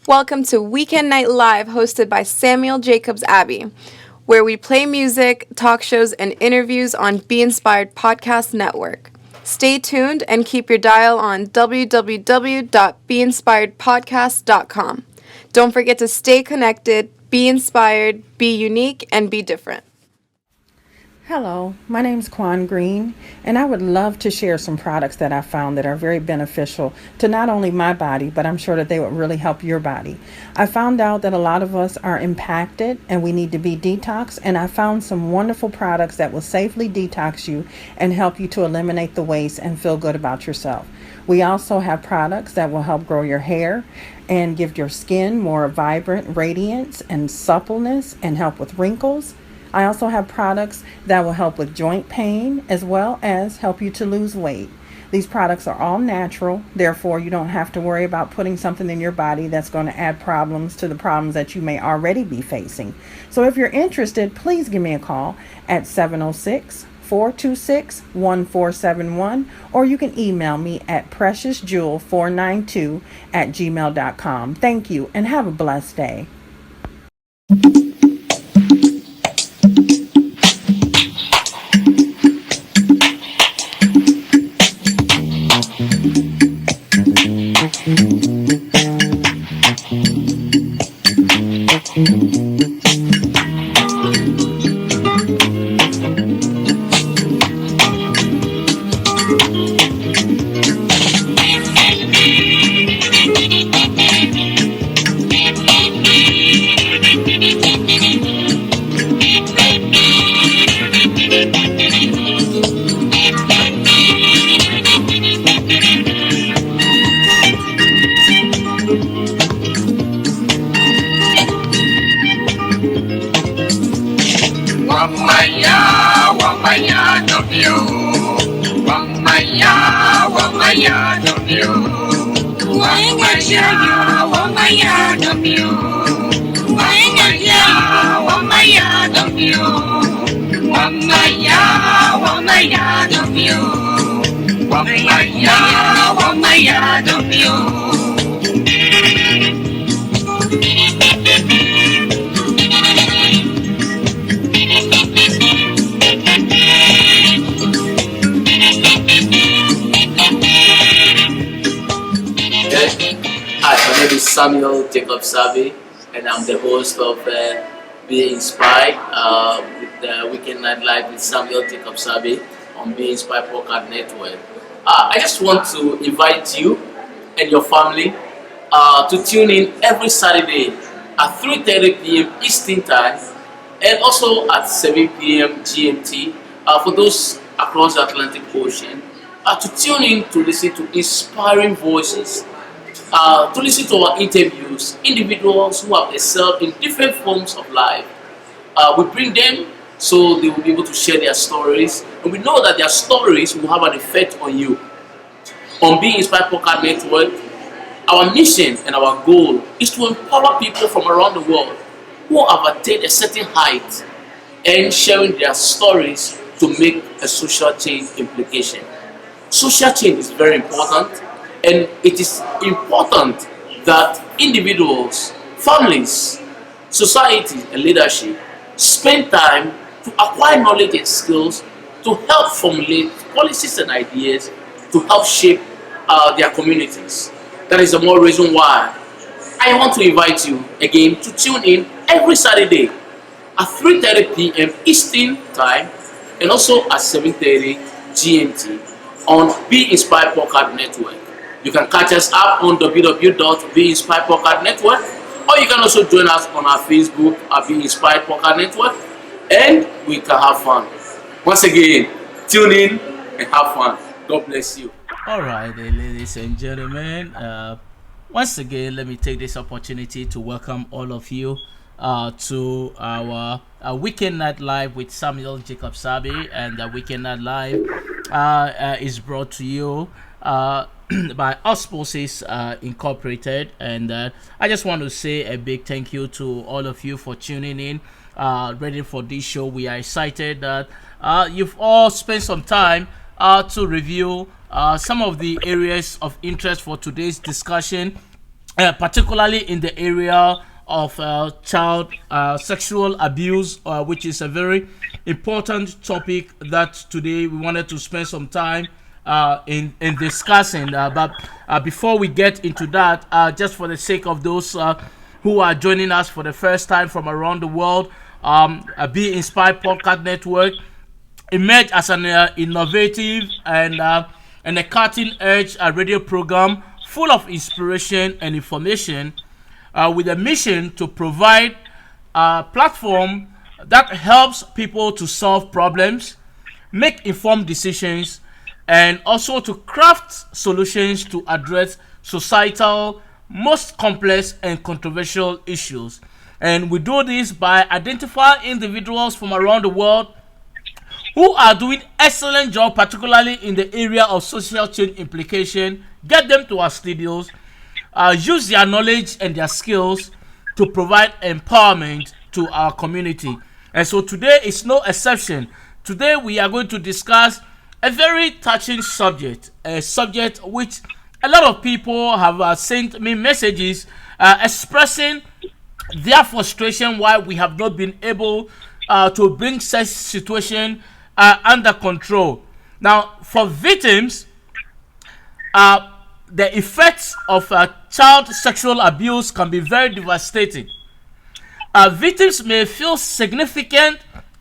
Welcome to Weekend Night Live, hosted by Samuel Jacobs Abbey, where we play music, talk shows, and interviews on Be Inspired Podcast Network. Stay tuned and keep your dial on www.beinspiredpodcast.com. Don't forget to stay connected, be inspired, be unique, and be different. Hello, my name is Quan Green, and I would love to share some products that I found that are very beneficial to not only my body, but I'm sure that they would really help your body. I found out that a lot of us are impacted and we need to be detoxed, and I found some wonderful products that will safely detox you and help you to eliminate the waste and feel good about yourself. We also have products that will help grow your hair and give your skin more vibrant radiance and suppleness and help with wrinkles. I also have products that will help with joint pain as well as help you to lose weight. These products are all natural, therefore you don't have to worry about putting something in your body that's going to add problems to the problems that you may already be facing. So if you're interested, please give me a call at 706-426-1471, or you can email me at preciousjewel492@gmail.com. Thank you and have a blessed day. Hi, my name is Samuel Jacobs Abbey, and I'm the host of Be Inspired with the Weekend Night Live with Samuel Jacobs Abbey on Be Inspired Podcast Network. I just want to invite you and your family to tune in every Saturday at 3:30 p.m. Eastern Time and also at 7 p.m. GMT for those across the Atlantic Ocean to tune in to listen to inspiring voices. To listen to our interviews, individuals who have excelled in different forms of life. We bring them so they will be able to share their stories, and we know that their stories will have an effect on you. On Being Inspired Podcast Network, our mission and our goal is to empower people from around the world who have attained a certain height and sharing their stories to make a social change implication. Social change is very important. And it is important that individuals, families, society, and leadership spend time to acquire knowledge and skills to help formulate policies and ideas to help shape their communities. That is the more reason why I want to invite you again to tune in every Saturday at 3:30 p.m. Eastern Time and also at 7:30 GMT on Be Inspired Podcast Network. You can catch us up on www.Be-Inspired Podcast Network, or you can also join us on our Facebook at Be-Inspired Podcast Network, and we can have fun. Once again, tune in and have fun. God bless you. All right, ladies and gentlemen. Once again, let me take this opportunity to welcome all of you to our Weekend Night Live with Samuel Jacobs Abbey, and the Weekend Night Live is brought to you by Osmosis Incorporated, and I just want to say a big thank you to all of you for tuning in, ready for this show. We are excited that you've all spent some time to review some of the areas of interest for today's discussion. particularly in the area of child sexual abuse, which is a very important topic that today we wanted to spend some time in discussing. But before we get into that, just for the sake of those who are joining us for the first time from around the world, Be Inspired Podcast Network emerged as an innovative and a cutting-edge radio program full of inspiration and information, with a mission to provide a platform that helps people to solve problems, make informed decisions, and also to craft solutions to address societal most complex and controversial issues. And we do this by identifying individuals from around the world who are doing excellent job, particularly in the area of social change implication, get them to our studios, use their knowledge and their skills to provide empowerment to our community. And so today is no exception. Today we are going to discuss a very touching subject, a subject which a lot of people have sent me messages expressing their frustration why we have not been able to bring such situation under control. Now, for victims, the effects of child sexual abuse can be very devastating. Victims may feel significant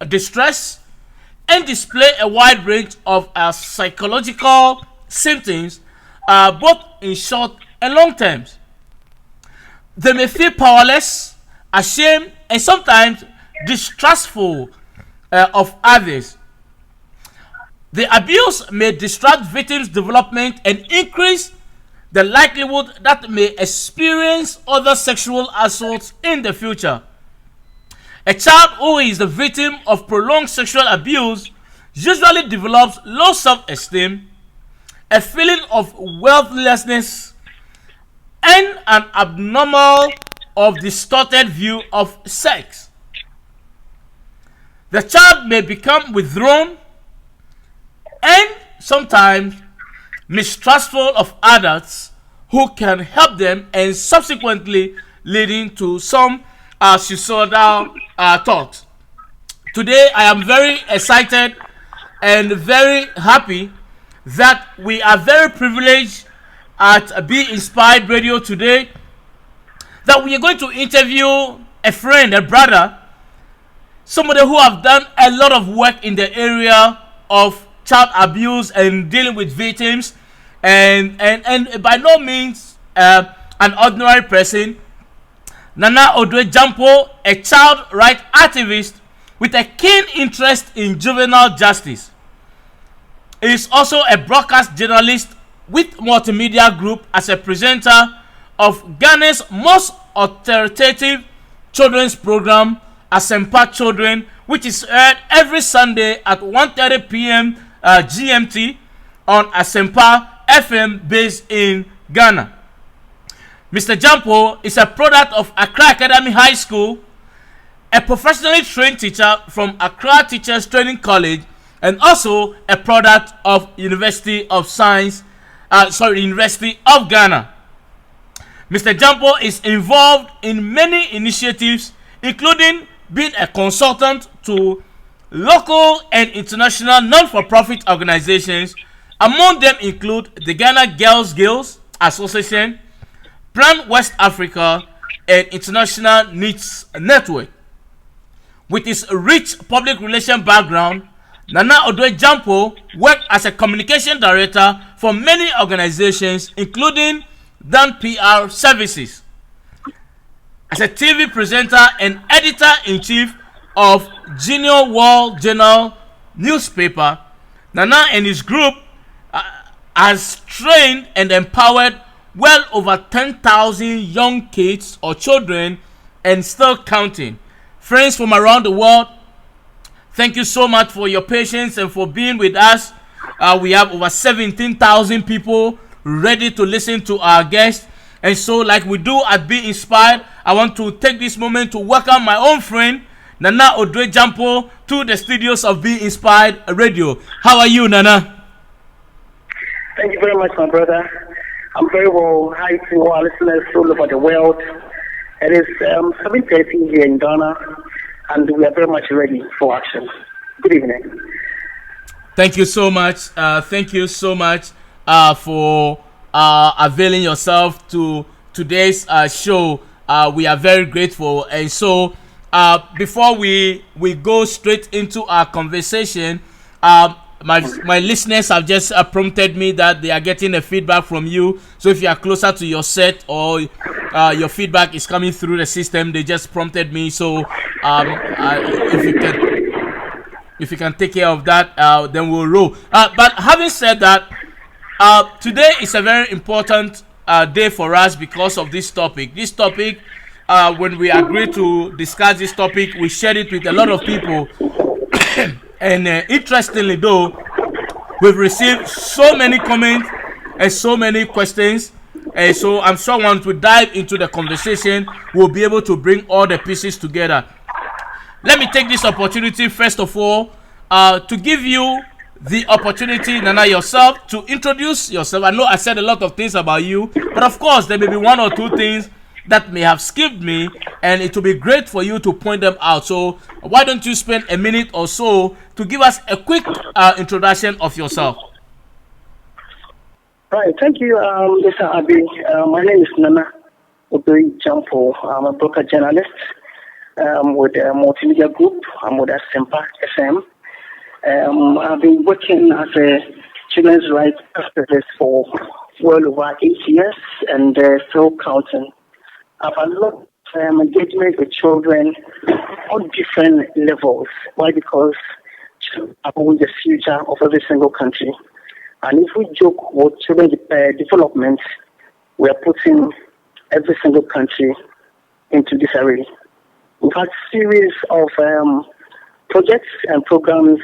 distress and display a wide range of psychological symptoms, both in short and long terms. They may feel powerless, ashamed, and sometimes distrustful of others. The abuse may distract victims' development and increase the likelihood that they may experience other sexual assaults in the future. A child who is the victim of prolonged sexual abuse usually develops low self-esteem, a feeling of worthlessness, and an abnormal or distorted view of sex. The child may become withdrawn and sometimes mistrustful of adults who can help them, and subsequently leading to some suicidal thoughts. Today I am very excited and very happy that we are very privileged at Be Inspired Radio today, that we are going to interview a friend, a brother, somebody who have done a lot of work in the area of child abuse and dealing with victims, and by no means an ordinary person. Nana Odoi Gyampoh, a child rights activist with a keen interest in juvenile justice. He is also a broadcast journalist with multimedia group as a presenter of Ghana's most authoritative children's program, Asempa Children, which is aired every Sunday at 1:30 p.m. GMT on Asempa FM based in Ghana. Mr. Gyampoh is a product of Accra Academy High School, a professionally trained teacher from Accra Teachers Training College, and also a product of University of Ghana. Mr. Gyampoh is involved in many initiatives, including being a consultant to local and international non-for-profit organizations. Among them include the Ghana Girls Guilds Association, Plan West Africa, and International Needs Network. With his rich public relations background, Nana Odoi Gyampoh worked as a communication director for many organizations, including Dan PR Services, as a TV presenter and editor-in-chief of Junior World Journal newspaper. Nana and his group has trained and empowered well over 10,000 young kids or children, and still counting. Friends from around the world, thank you so much for your patience and for being with us. We have over 17,000 people ready to listen to our guests. And so, like we do at Be Inspired, I want to take this moment to welcome my own friend, Nana Odoi Gyampoh, to the studios of Be Inspired Radio. How are you, Nana? Thank you very much, my brother. I'm very well. Hi to our listeners all over the world. It is 7:30 here in Ghana, and we are very much ready for action. Good evening. Thank you so much. Thank you so much for availing yourself to today's show. We are very grateful. And so, before we go straight into our conversation, my listeners have just prompted me that they are getting a feedback from you. So if you are closer to your set or your feedback is coming through the system, they just prompted me. So if you can take care of that, then we'll roll. But having said that, today is a very important day for us because of this topic. This topic, when we agreed to discuss this topic, we shared it with a lot of people. And interestingly, though, we've received so many comments and so many questions. And so I'm sure once we dive into the conversation, we'll be able to bring all the pieces together. Let me take this opportunity, first of all, to give you the opportunity, Nana, yourself, to introduce yourself. I know I said a lot of things about you, but of course, there may be one or two things that may have skipped me, and it will be great for you to point them out. So why don't you spend a minute or so to give us a quick introduction of yourself? Right. Thank you, Mr. Abi. My name is Nana Odoi Gyampoh. I'm a broker journalist with a multimedia group. I'm with Sempa FM. I've been working as a children's rights activist for well over 8 years and still counting. I've had a lot of engagement with children on different levels. Why? Because children are always the future of every single country. And if we joke with children development, we are putting every single country into this array. We've had series of projects and programs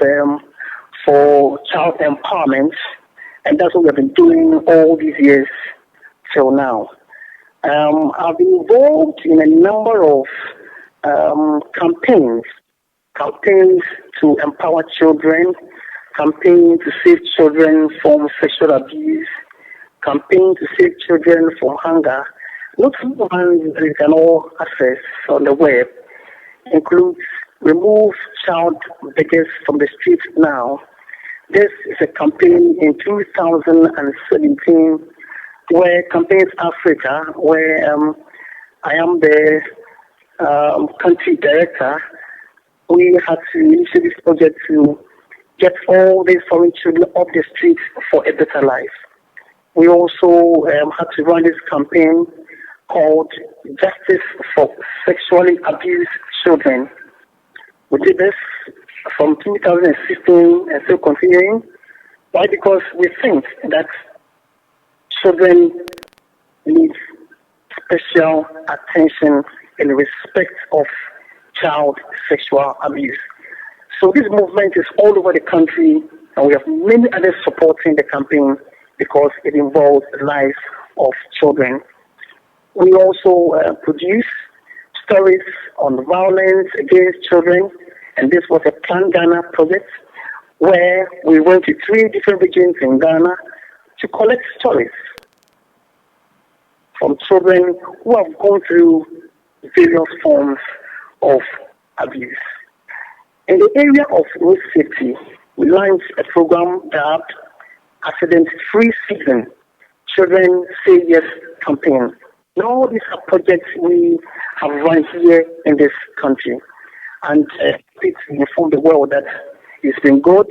for child empowerment, and that's what we've been doing all these years till now. I've been involved in a number of campaigns to empower children, campaigns to save children from sexual abuse, campaigns to save children from hunger. Not some of them that you can all access on the web includes Remove Child Beggars from the Streets Now. This is a campaign in 2017 where Campaigns Africa, where I am the country director, we had to initiate this project to get all these foreign children off the streets for a better life. We also had to run this campaign called Justice for Sexually Abused Children. We did this from 2016 and still continuing. Why? Because we think that children need special attention in respect of child sexual abuse. So this movement is all over the country, and we have many others supporting the campaign because it involves the lives of children. We also produce stories on violence against children, and this was a Plan Ghana project where we went to 3 different regions in Ghana to collect stories from children who have gone through various forms of abuse. In the area of road safety, we launched a program dubbed Accident-Free Season, Children Say Yes campaign. All these are projects we have run here in this country. And it's informed the world that it's been good,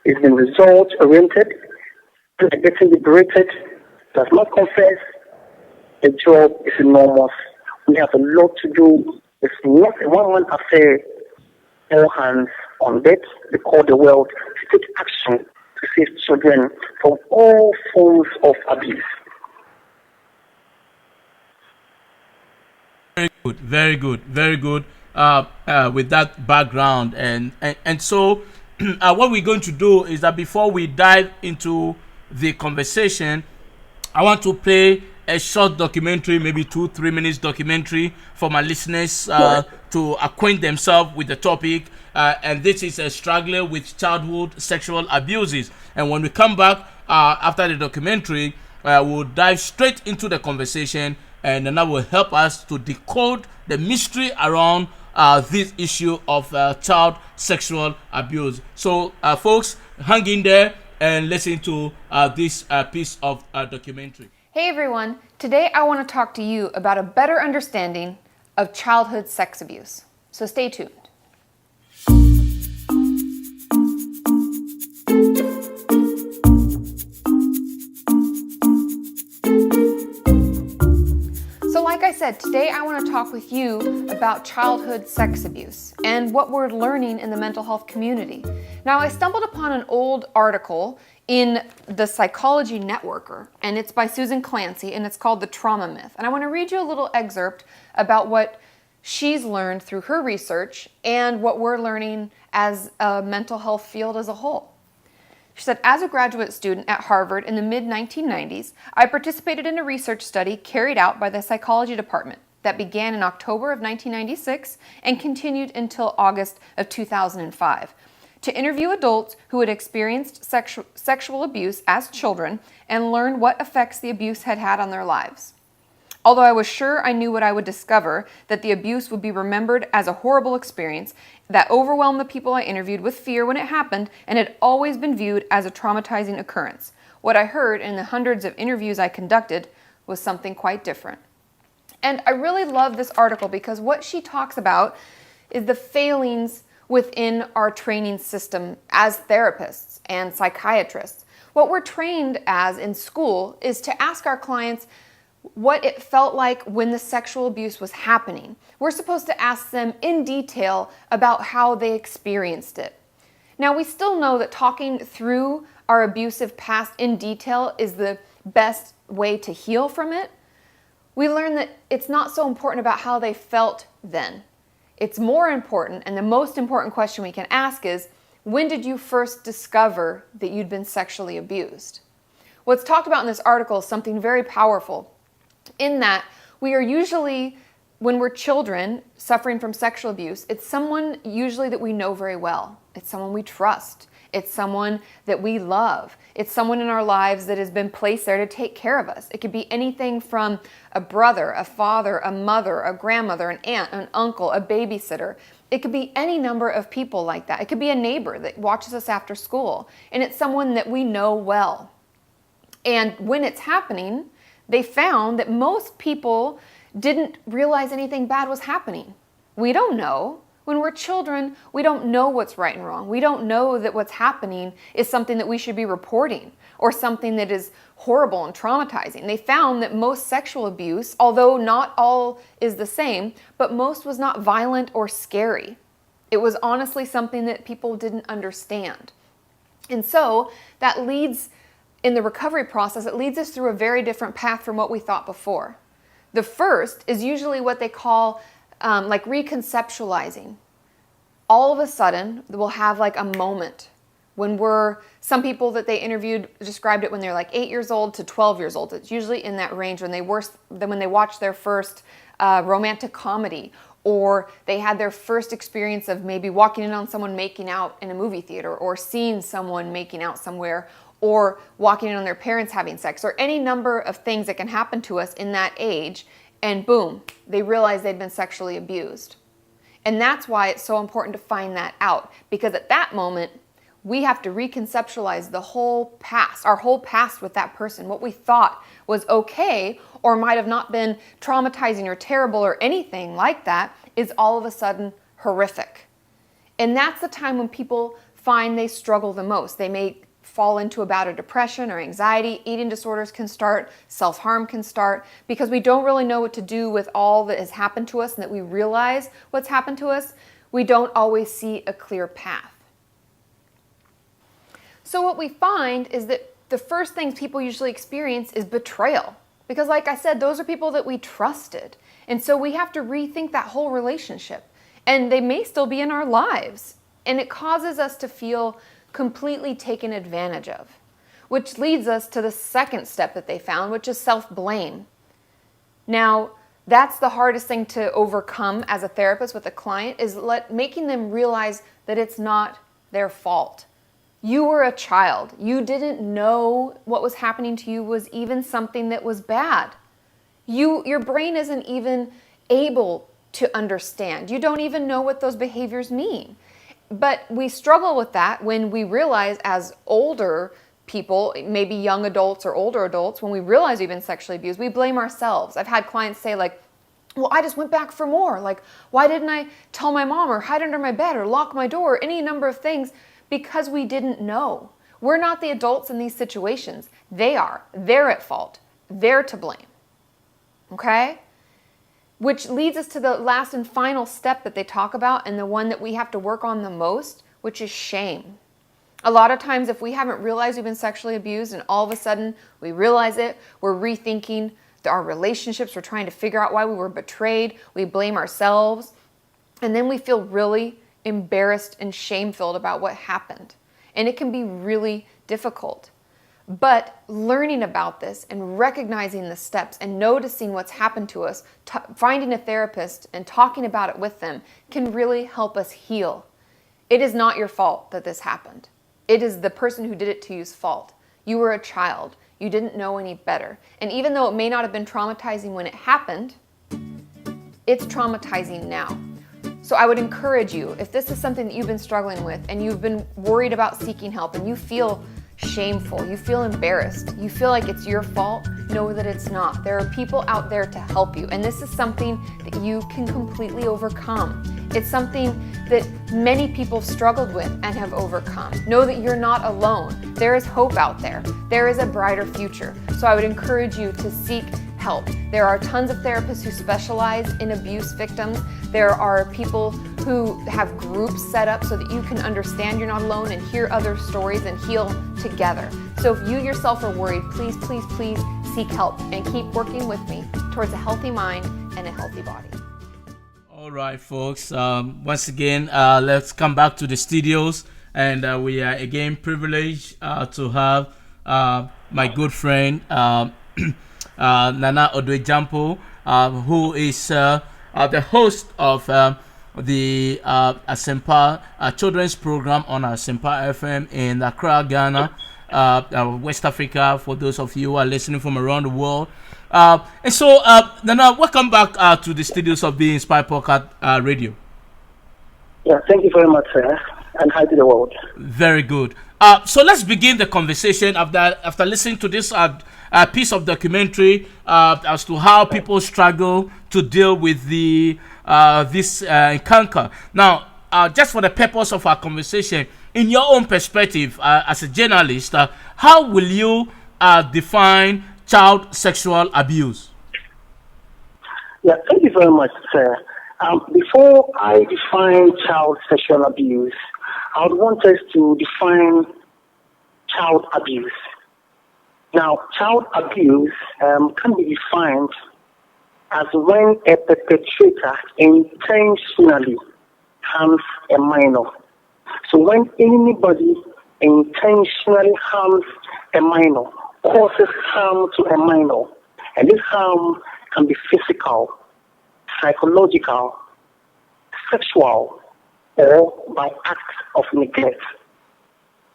it's been result-oriented, getting liberated, does not confess, the job is enormous. We have a lot to do. It's not a one-man affair. All hands on deck. We call the world to take action to save children from all forms of abuse. Very good, very good, very good. With that background, and so what we're going to do is that before we dive into the conversation, I want to play a short documentary, maybe 2-3 minutes documentary for my listeners to acquaint themselves with the topic. And this is a struggler with childhood sexual abuses. And when we come back after the documentary, we'll dive straight into the conversation, and that will help us to decode the mystery around this issue of child sexual abuse. So, folks, hang in there and listen to this piece of documentary. Hey everyone, today I want to talk to you about a better understanding of childhood sex abuse. So stay tuned. So like I said, today I want to talk with you about childhood sex abuse and what we're learning in the mental health community. Now, I stumbled upon an old article in the Psychology Networker, and it's by Susan Clancy, and it's called The Trauma Myth. And I want to read you a little excerpt about what she's learned through her research and what we're learning as a mental health field as a whole. She said, as a graduate student at Harvard in the mid-1990s, I participated in a research study carried out by the psychology department that began in October of 1996 and continued until August of 2005 to interview adults who had experienced sexual abuse as children and learn what effects the abuse had had on their lives. Although I was sure I knew what I would discover, that the abuse would be remembered as a horrible experience that overwhelmed the people I interviewed with fear when it happened and had always been viewed as a traumatizing occurrence. What I heard in the hundreds of interviews I conducted was something quite different. And I really love this article because what she talks about is the failings within our training system as therapists and psychiatrists. What we're trained as in school is to ask our clients what it felt like when the sexual abuse was happening. We're supposed to ask them in detail about how they experienced it. Now, we still know that talking through our abusive past in detail is the best way to heal from it. We learn that it's not so important about how they felt then. It's more important, and the most important question we can ask is, when did you first discover that you'd been sexually abused? What's talked about in this article is something very powerful, in that we are usually, when we're children suffering from sexual abuse, it's someone usually that we know very well. It's someone we trust. It's someone that we love. It's someone in our lives that has been placed there to take care of us. It could be anything from a brother, a father, a mother, a grandmother, an aunt, an uncle, a babysitter. It could be any number of people like that. It could be a neighbor that watches us after school, and it's someone that we know well. And when it's happening, they found that most people didn't realize anything bad was happening. We don't know. When we're children, we don't know what's right and wrong. We don't know that what's happening is something that we should be reporting or something that is horrible and traumatizing. They found that most sexual abuse, although not all is the same, but most was not violent or scary. It was honestly something that people didn't understand. And so that leads, in the recovery process, it leads us through a very different path from what we thought before. The first is usually what they call like reconceptualizing. All of a sudden, we'll have like a moment when some people that they interviewed described it when they're like 8 years old to 12 years old. It's usually in that range when they watched their first romantic comedy, or they had their first experience of maybe walking in on someone making out in a movie theater, or seeing someone making out somewhere, or walking in on their parents having sex, or any number of things that can happen to us in that age. And boom, they realize they'd been sexually abused. And that's why it's so important to find that out, because at that moment, we have to reconceptualize the whole past, our whole past with that person. What we thought was okay or might have not been traumatizing or terrible or anything like that is all of a sudden horrific. And that's the time when people find they struggle the most. They may fall into a bout of depression or anxiety. Eating disorders can start, self-harm can start, because we don't really know what to do with all that has happened to us and that we realize what's happened to us. We don't always see a clear path. So what we find is that the first things people usually experience is betrayal. Because like I said, those are people that we trusted. And so we have to rethink that whole relationship. And they may still be in our lives. And it causes us to feel completely taken advantage of, which leads us to the second step that they found, which is self-blame. Now, that's the hardest thing to overcome as a therapist with a client, is making them realize that it's not their fault. You were a child. You didn't know what was happening to you was even something that was bad. Your brain isn't even able to understand. You don't even know what those behaviors mean. But we struggle with that when we realize as older people, maybe young adults or older adults, when we realize we've been sexually abused, we blame ourselves. I've had clients say like, well, I just went back for more. Like, why didn't I tell my mom or hide under my bed or lock my door? Any number of things, because we didn't know. We're not the adults in these situations. They are. They're at fault. They're to blame. Okay? Which leads us to the last and final step that they talk about, and the one that we have to work on the most, which is shame. A lot of times if we haven't realized we've been sexually abused and all of a sudden we realize it, we're rethinking our relationships, we're trying to figure out why we were betrayed, we blame ourselves, and then we feel really embarrassed and shame-filled about what happened. And it can be really difficult. But learning about this and recognizing the steps and noticing what's happened to us, finding a therapist and talking about it with them can really help us heal. It is not your fault that this happened. It is the person who did it to you's fault. You were a child. You didn't know any better. And even though it may not have been traumatizing when it happened, it's traumatizing now. So I would encourage you, if this is something that you've been struggling with and you've been worried about seeking help and you feel shameful, you feel embarrassed, you feel like it's your fault, know that it's not. There are people out there to help you, and this is something that you can completely overcome. It's something that many people have struggled with and have overcome. Know that you're not alone. There is hope out there. There is a brighter future. So I would encourage you to seek help. There are tons of therapists who specialize in abuse victims. There are people who have groups set up so that you can understand you're not alone and hear other stories and heal together. So if you yourself are worried, please, please, please seek help and keep working with me towards a healthy mind and a healthy body. All right, folks. Once again, let's come back to the studios, and we are again privileged to have my good friend Nana Odoi Gyampoh, who is the host of the Asempa children's program on Asempa FM in Accra, Ghana, West Africa, for those of you who are listening from around the world. And so, Nana, welcome back to the studios of Be Inspired Podcast Radio. Yeah, thank you very much, sir, and hi to the world. Very good. So let's begin the conversation after listening to this piece of documentary as to how people struggle to deal with this encounter. Now, just for the purpose of our conversation, in your own perspective as a journalist, how will you define child sexual abuse? Yeah, thank you very much, sir. Before I define child sexual abuse, I would want us to define child abuse. Now, child abuse can be defined as when a perpetrator intentionally harms a minor. So when anybody intentionally harms a minor, causes harm to a minor, and this harm can be physical, psychological, sexual, or by acts of neglect.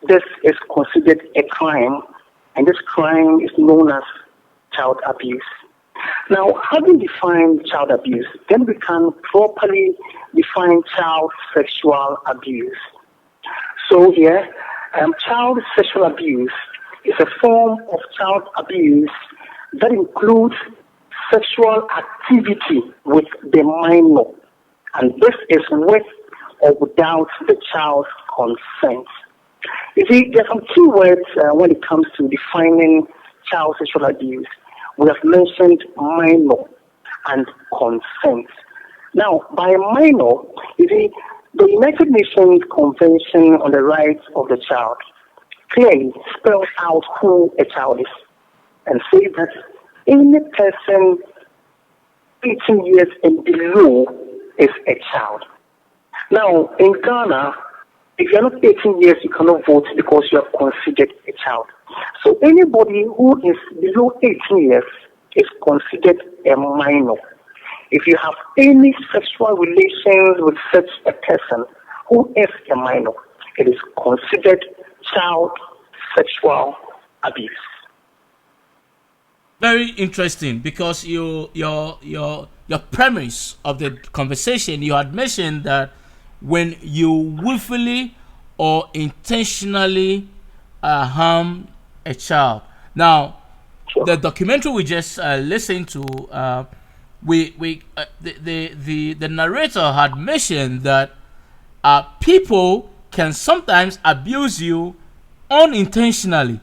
This is considered a crime, and this crime is known as child abuse. Now, having defined child abuse, then we can properly define child sexual abuse. So here, child sexual abuse is a form of child abuse that includes sexual activity with the minor, and this is with or without the child's consent. You see, there are some key words when it comes to defining child sexual abuse. We have mentioned minor and consent. Now, by minor, you see, the United Nations Convention on the Rights of the Child clearly spells out who a child is and says that any person 18 years and below is a child. Now, in Ghana, if you're not 18 years, you cannot vote because you are considered a child. So anybody who is below 18 years is considered a minor. If you have any sexual relations with such a person who is a minor, it is considered child sexual abuse. Very interesting, because your premise of the conversation, you had mentioned that when you willfully or intentionally harm a child. Now, Sure. the documentary we just listened to, the narrator had mentioned that people can sometimes abuse you unintentionally.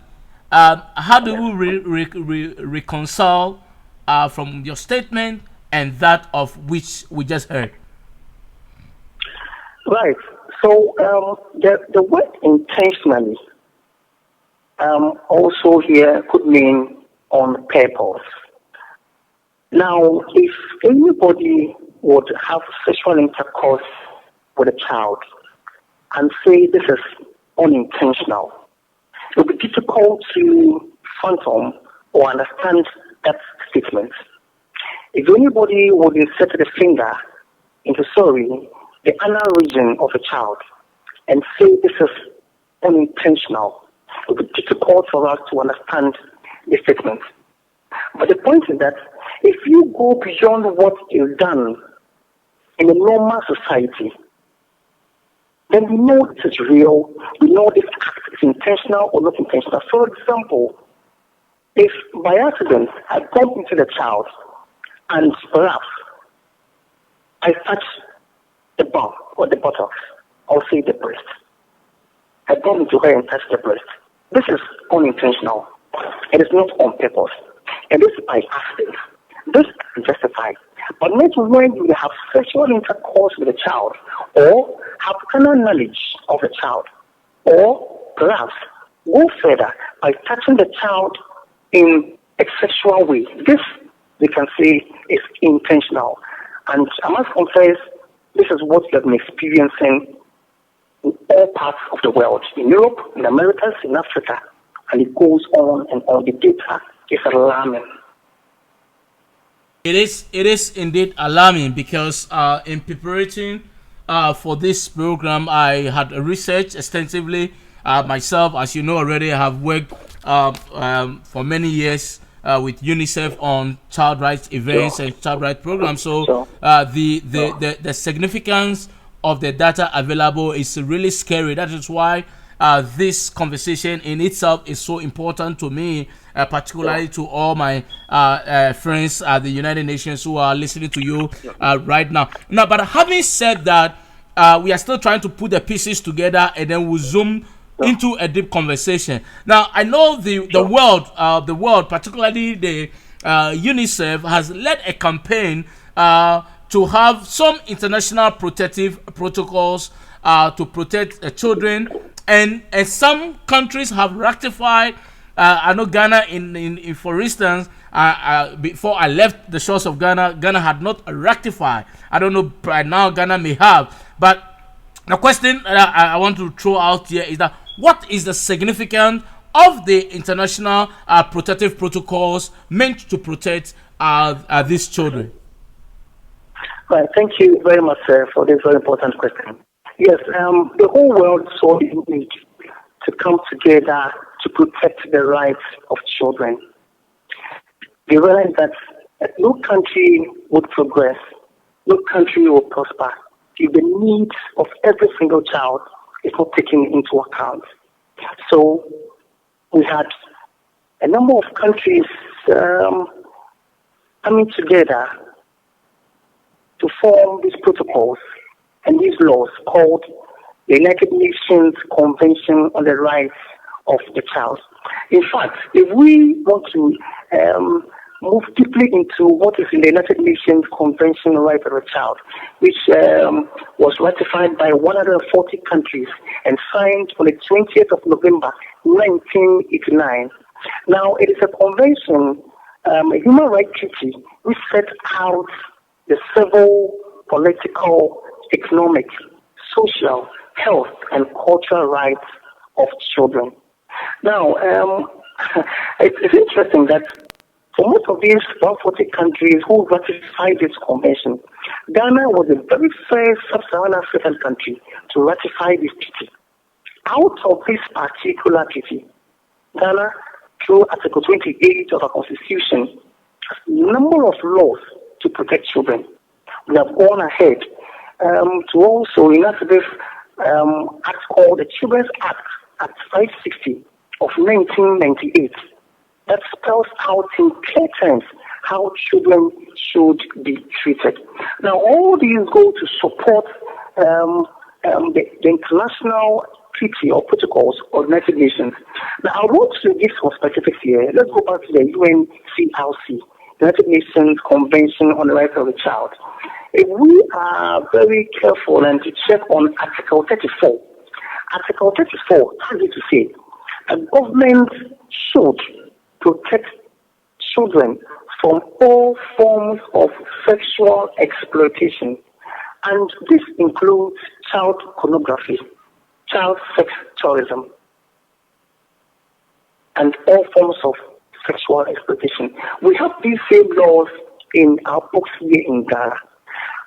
How do we reconcile from your statement and that of which we just heard? Right. So the word intentionally also here could mean on purpose. Now, if anybody would have sexual intercourse with a child and say this is unintentional, it would be difficult to fathom or understand that statement. If anybody would insert the finger into, the anal region of a child and say this is unintentional, it would be difficult for us to understand the statement. But the point is that if you go beyond what is done in a normal society, then we know this is real, we know this act is intentional or not intentional. For example, if by accident I bump into the child and perhaps I touch the bum or the buttocks, or say the breast, I bump into her and touch the breast. This is unintentional. It is not on purpose. And this is by accident. This is justified. But not when you have sexual intercourse with a child, or have carnal knowledge of a child, or perhaps go further by touching the child in a sexual way. This, we can say, is intentional. And I must confess, this is what we have been experiencing in all parts of the world, in Europe, in the Americas, in Africa, and it goes on and on. The data is alarming. It is indeed alarming, because in preparing for this program, I had researched extensively myself. As you know already, I have worked for many years with UNICEF on child rights events and child rights programs. So the significance of the data available is really scary. That is why this conversation in itself is so important to me, particularly to all my friends at the United Nations who are listening to you right now. Now, but having said that, we are still trying to put the pieces together, and then we'll zoom into a deep conversation. Now, I know the world, particularly the UNICEF, has led a campaign to have some international protective protocols to protect children, and some countries have ratified. I know Ghana, in for instance, before I left the shores of Ghana had not ratified. I don't know, right now Ghana may have. But the question I want to throw out here is that what is the significance of the international protective protocols meant to protect these children? Right. Thank you very much, sir, for this very important question. Yes, the whole world saw the need to come together to protect the rights of children. They realized that no country would progress, no country will prosper if the needs of every single child is not taken into account. So we had a number of countries coming together to form these protocols and these laws called the United Nations Convention on the Rights of the Child. In fact, if we want to move deeply into what is in the United Nations Convention on the Rights of the Child, which was ratified by 140 countries and signed on the 20th of November 1989. Now, it is a convention, a human rights treaty, which sets out the civil, political, economic, social, health, and cultural rights of children. Now, it's interesting that for most of these 140 countries who ratified this convention, Ghana was the very first sub-Saharan African country to ratify this treaty. Out of this particular treaty, Ghana, through Article 28 of our Constitution, has a number of laws to protect children. We have gone ahead to also enact this act called the Children's Act 560 of 1998 that spells out in clear terms how children should be treated. Now, all these go to support the international treaty or protocols of the United Nations. Now, I want to give some specifics here. Let's go back to the UNCRC, the United Nations Convention on the Rights of the Child. If we are very careful and to check on Article 34, Article 34 has it to say a government should protect children from all forms of sexual exploitation, and this includes child pornography, child sex tourism, and all forms of sexual exploitation. We have these same laws in our books here in Ghana.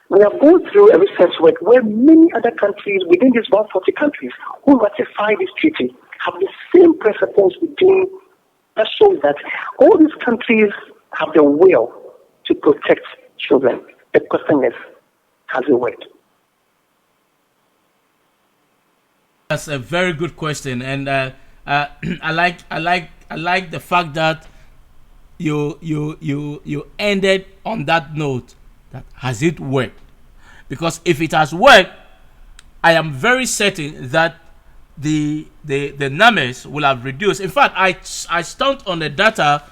We have gone through a research work where many other countries within these 140 countries who ratify this treaty have the same principles within. That shows that all these countries have the will to protect children. The question is, has it worked? That's a very good question, and I like the fact that you ended on that note. That has it worked? Because if it has worked, I am very certain that the numbers will have reduced. In fact, I stumped on the data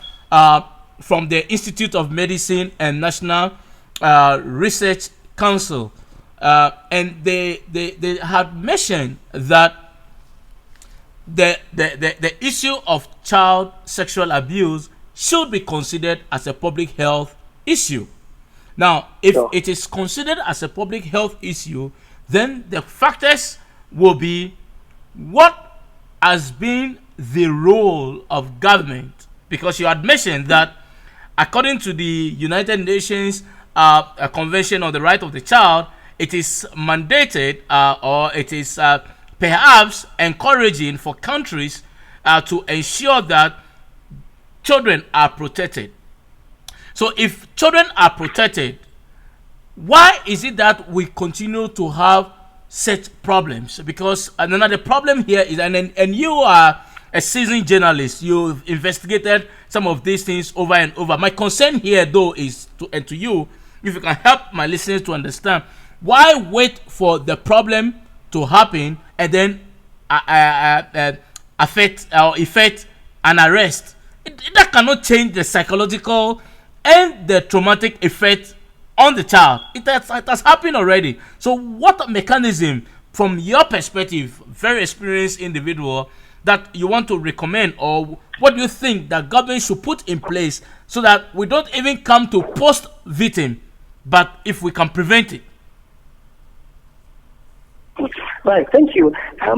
from the Institute of Medicine and National Research Council, and they had mentioned that the issue of child sexual abuse should be considered as a public health issue. Now, if it is considered as a public health issue, then the factors will be what has been the role of government. Because you had mentioned that according to the United Nations Convention on the Right of the Child, it is mandated or it is perhaps encouraging for countries to ensure that children are protected. So if children are protected, why is it that we continue to have such problems? Because another problem here is, and you are a seasoned journalist, you've investigated some of these things over and over. My concern here, though, is to you, if you can help my listeners to understand, why wait for the problem to happen and then effect an arrest? That cannot change the psychological and the traumatic effect on the child. It has happened already. So what mechanism, from your perspective, very experienced individual, that you want to recommend, or what do you think that government should put in place so that we don't even come to post-victim, but if we can prevent it? Right, thank you.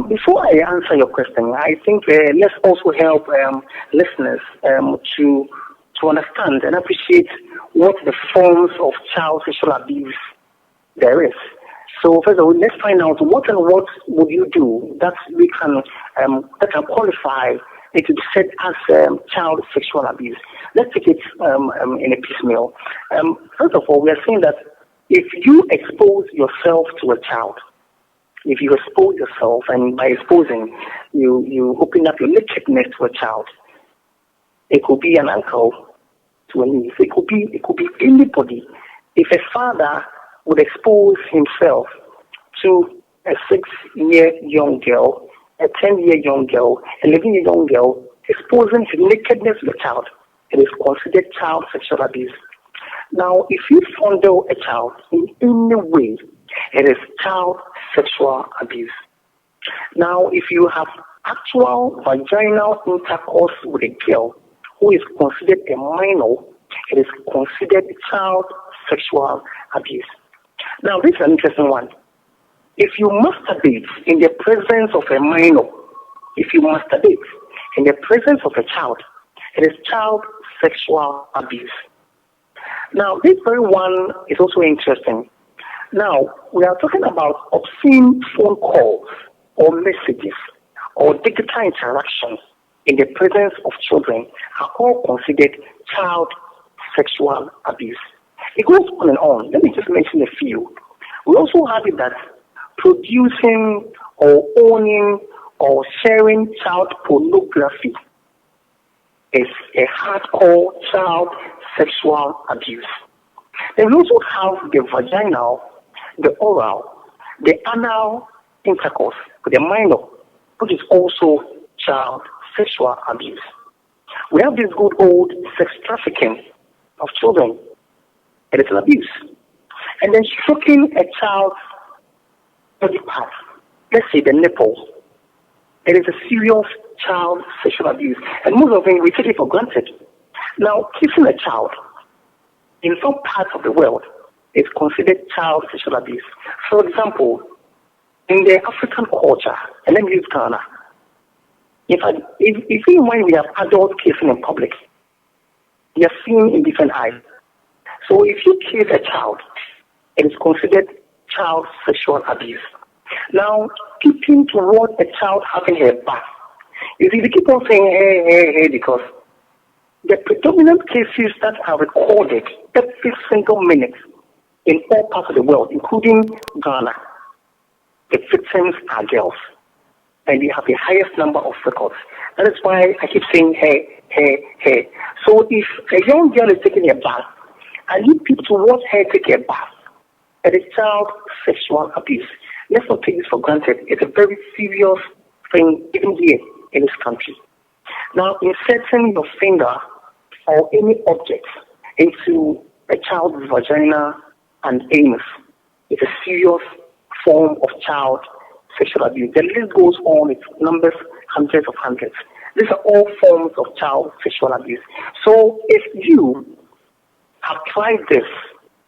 Before I answer your question, I think let's also help listeners to understand and appreciate what the forms of child sexual abuse there is. So first of all, let's find out what would you do that we can that can qualify it to be said as child sexual abuse. Let's take it in a piecemeal. First of all, we are saying that if you expose yourself to a child, if you expose yourself, and by exposing, you open up your nakedness to a child. It could be an uncle to a niece. It could be anybody. If a father would expose himself to a 6-year young girl, a 10-year young girl, a 11-year young girl, exposing his nakedness to the child, it is considered child sexual abuse. Now, if you fondle a child in any way, it is child sexual abuse. Now, if you have actual vaginal intercourse with a girl who is considered a minor, it is considered child sexual abuse. Now, this is an interesting one. If you masturbate in the presence of a minor, if you masturbate in the presence of a child, it is child sexual abuse. Now, this very one is also interesting. Now, we are talking about obscene phone calls or messages or digital interaction in the presence of children are all considered child sexual abuse. It goes on and on. Let me just mention a few. We also have it that producing or owning or sharing child pornography is a hardcore child sexual abuse. Then we also have the vaginal, the oral, the anal intercourse with the minor, which is also child sexual abuse. We have this good old sex trafficking of children. It is an abuse. And then stroking a child's body part, let's say the nipple, it is a serious child sexual abuse. And most of it, we take it for granted. Now, kissing a child in some parts of the world is considered child sexual abuse. For example, in the African culture, and let me use Ghana, if even when we have adults kissing in public, they are seen in different eyes. So if you kiss a child, it is considered child sexual abuse. Now, keeping toward a child having a bath. You see, they keep on saying, hey, hey, hey, because the predominant cases that are recorded every single minute in all parts of the world, including Ghana, the victims are girls. And they have the highest number of records. That is why I keep saying, hey, hey, hey. So if a young girl is taking a bath, and you people to watch her take a bath, it is child sexual abuse. Let's not take this for granted. It's a very serious thing, even here in this country. Now, inserting your finger or any object into a child's vagina and anus is a serious form of child sexual abuse. The list goes on, it's numbers, hundreds of hundreds. These are all forms of child sexual abuse. So if you have tried this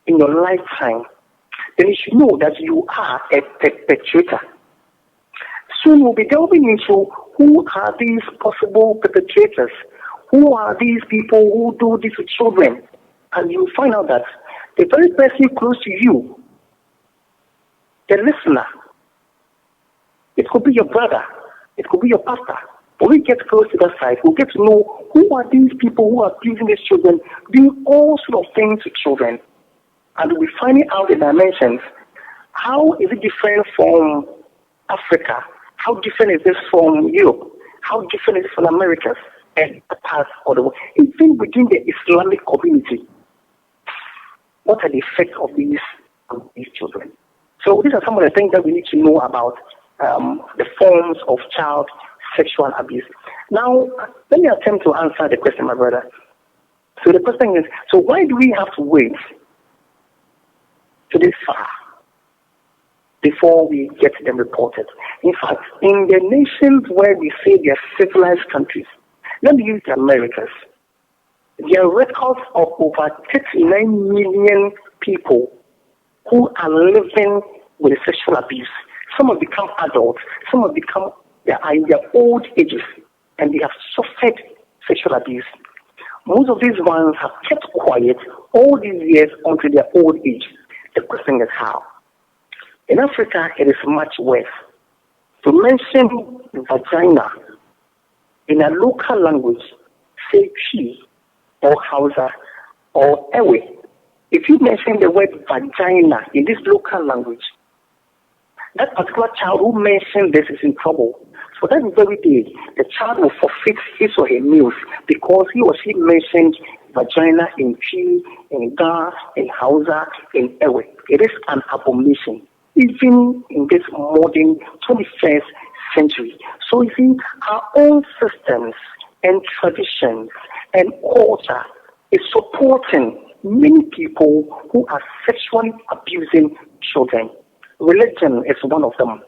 in your lifetime, then you should know that you are a perpetrator. Soon we'll be delving into who are these possible perpetrators, who are these people who do this with children, and you'll find out that the very person close to you, the listener, it could be your brother, it could be your pastor. When we get close to that side, we'll get to know who are these people who are abusing these children, doing all sorts of things to children. And we're finding out the dimensions. How is it different from Africa? How different is this from Europe? How different is it from America and parts of the world? Even within the Islamic community, what are the effects of these children? So these are some of the things that we need to know about the forms of child sexual abuse. Now, let me attempt to answer the question, my brother. So the question is, so why do we have to wait to this far before we get them reported? In fact, in the nations where we say they are civilized countries, let me use the Americas, there are records of over 39 million people who are living with sexual abuse. Some have become adults, some have become in their old ages, and they have suffered sexual abuse. Most of these ones have kept quiet all these years until their old age. The question is how? In Africa, it is much worse. To mention vagina in a local language, say Chi or Hausa or Ewe, if you mention the word vagina in this local language, that particular child who mentioned this is in trouble. So that very day, the child will forfeit his or her meals because he or she mentioned vagina in Chi, in Ga, in Hausa, in Ewe. It is an abomination, even in this modern 21st century. So you see, our own systems and traditions and culture is supporting many people who are sexually abusing children. Religion is one of them.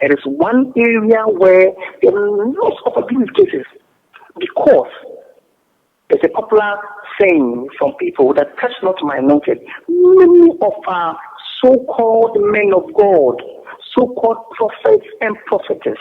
It is one area where there are lots of abuse cases because there's a popular saying from people that touch not my anointed. Many of our so-called men of God, so-called prophets and prophetess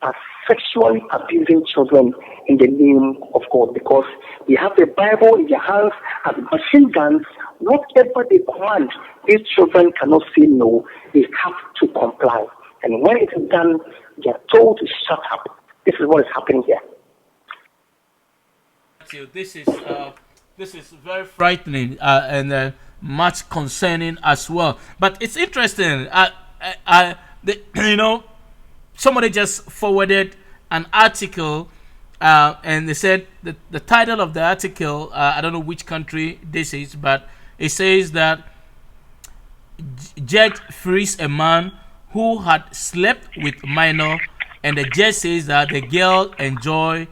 are sexually abusing children in the name of God because they have the Bible in their hands as machine guns. Whatever they command, these children cannot say no. They have to comply. And when it is done, They are told to shut up. This is what is happening here. This is very frightening and much concerning as well. But it's interesting. You know, somebody just forwarded an article, and they said that the title of the article, I don't know which country this is, but it says that judge frees a man who had slept with minor, and the judge says that the girl enjoyed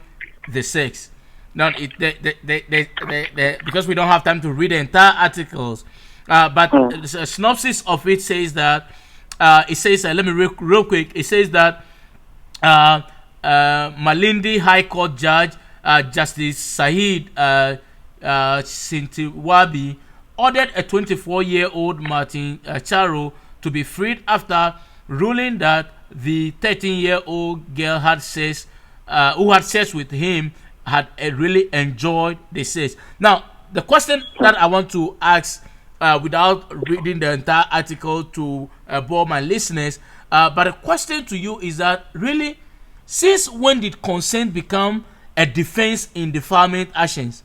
the sex. Now, because we don't have time to read the entire articles, but a synopsis of it says that let me real quick. It says that Malindi High Court Judge Justice Saheed Sintiwabi ordered a 24-year-old Martin Charo to be freed after ruling that the 13-year-old girl who had sex with him had really enjoyed the sex. Now, the question that I want to ask, without reading the entire article to bore my listeners, but the question to you is that really, since when did consent become a defense in defilement actions?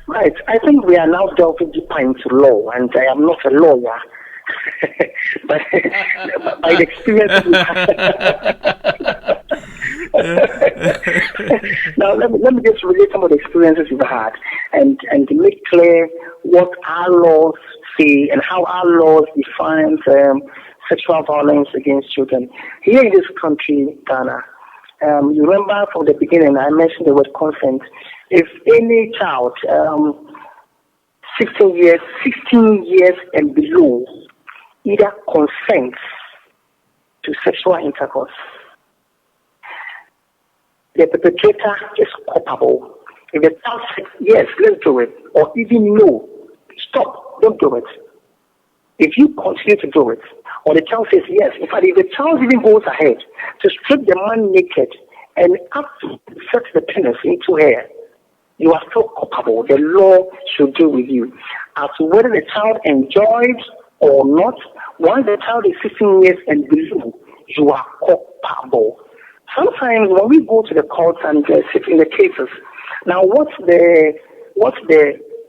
Right. I think we are now delving deeper into law, and I am not a lawyer. but by the experience now let me just relate some of the experiences we've had and to make clear what our laws say and how our laws define sexual violence against children. Here in this country, Ghana, you remember from the beginning I mentioned the word consent. If any child 16 years and below either consents to sexual intercourse, the perpetrator is culpable. If the child says, yes, let's do it, or even no, stop, don't do it. If you continue to do it, or the child says yes, in fact, if the child even goes ahead to strip the man naked and up to set the penis into her, you are still culpable. The law should deal with you. As to whether the child enjoys or not, once the child is 16 years and below, you are culpable. Sometimes when we go to the courts and sit in the cases, now what the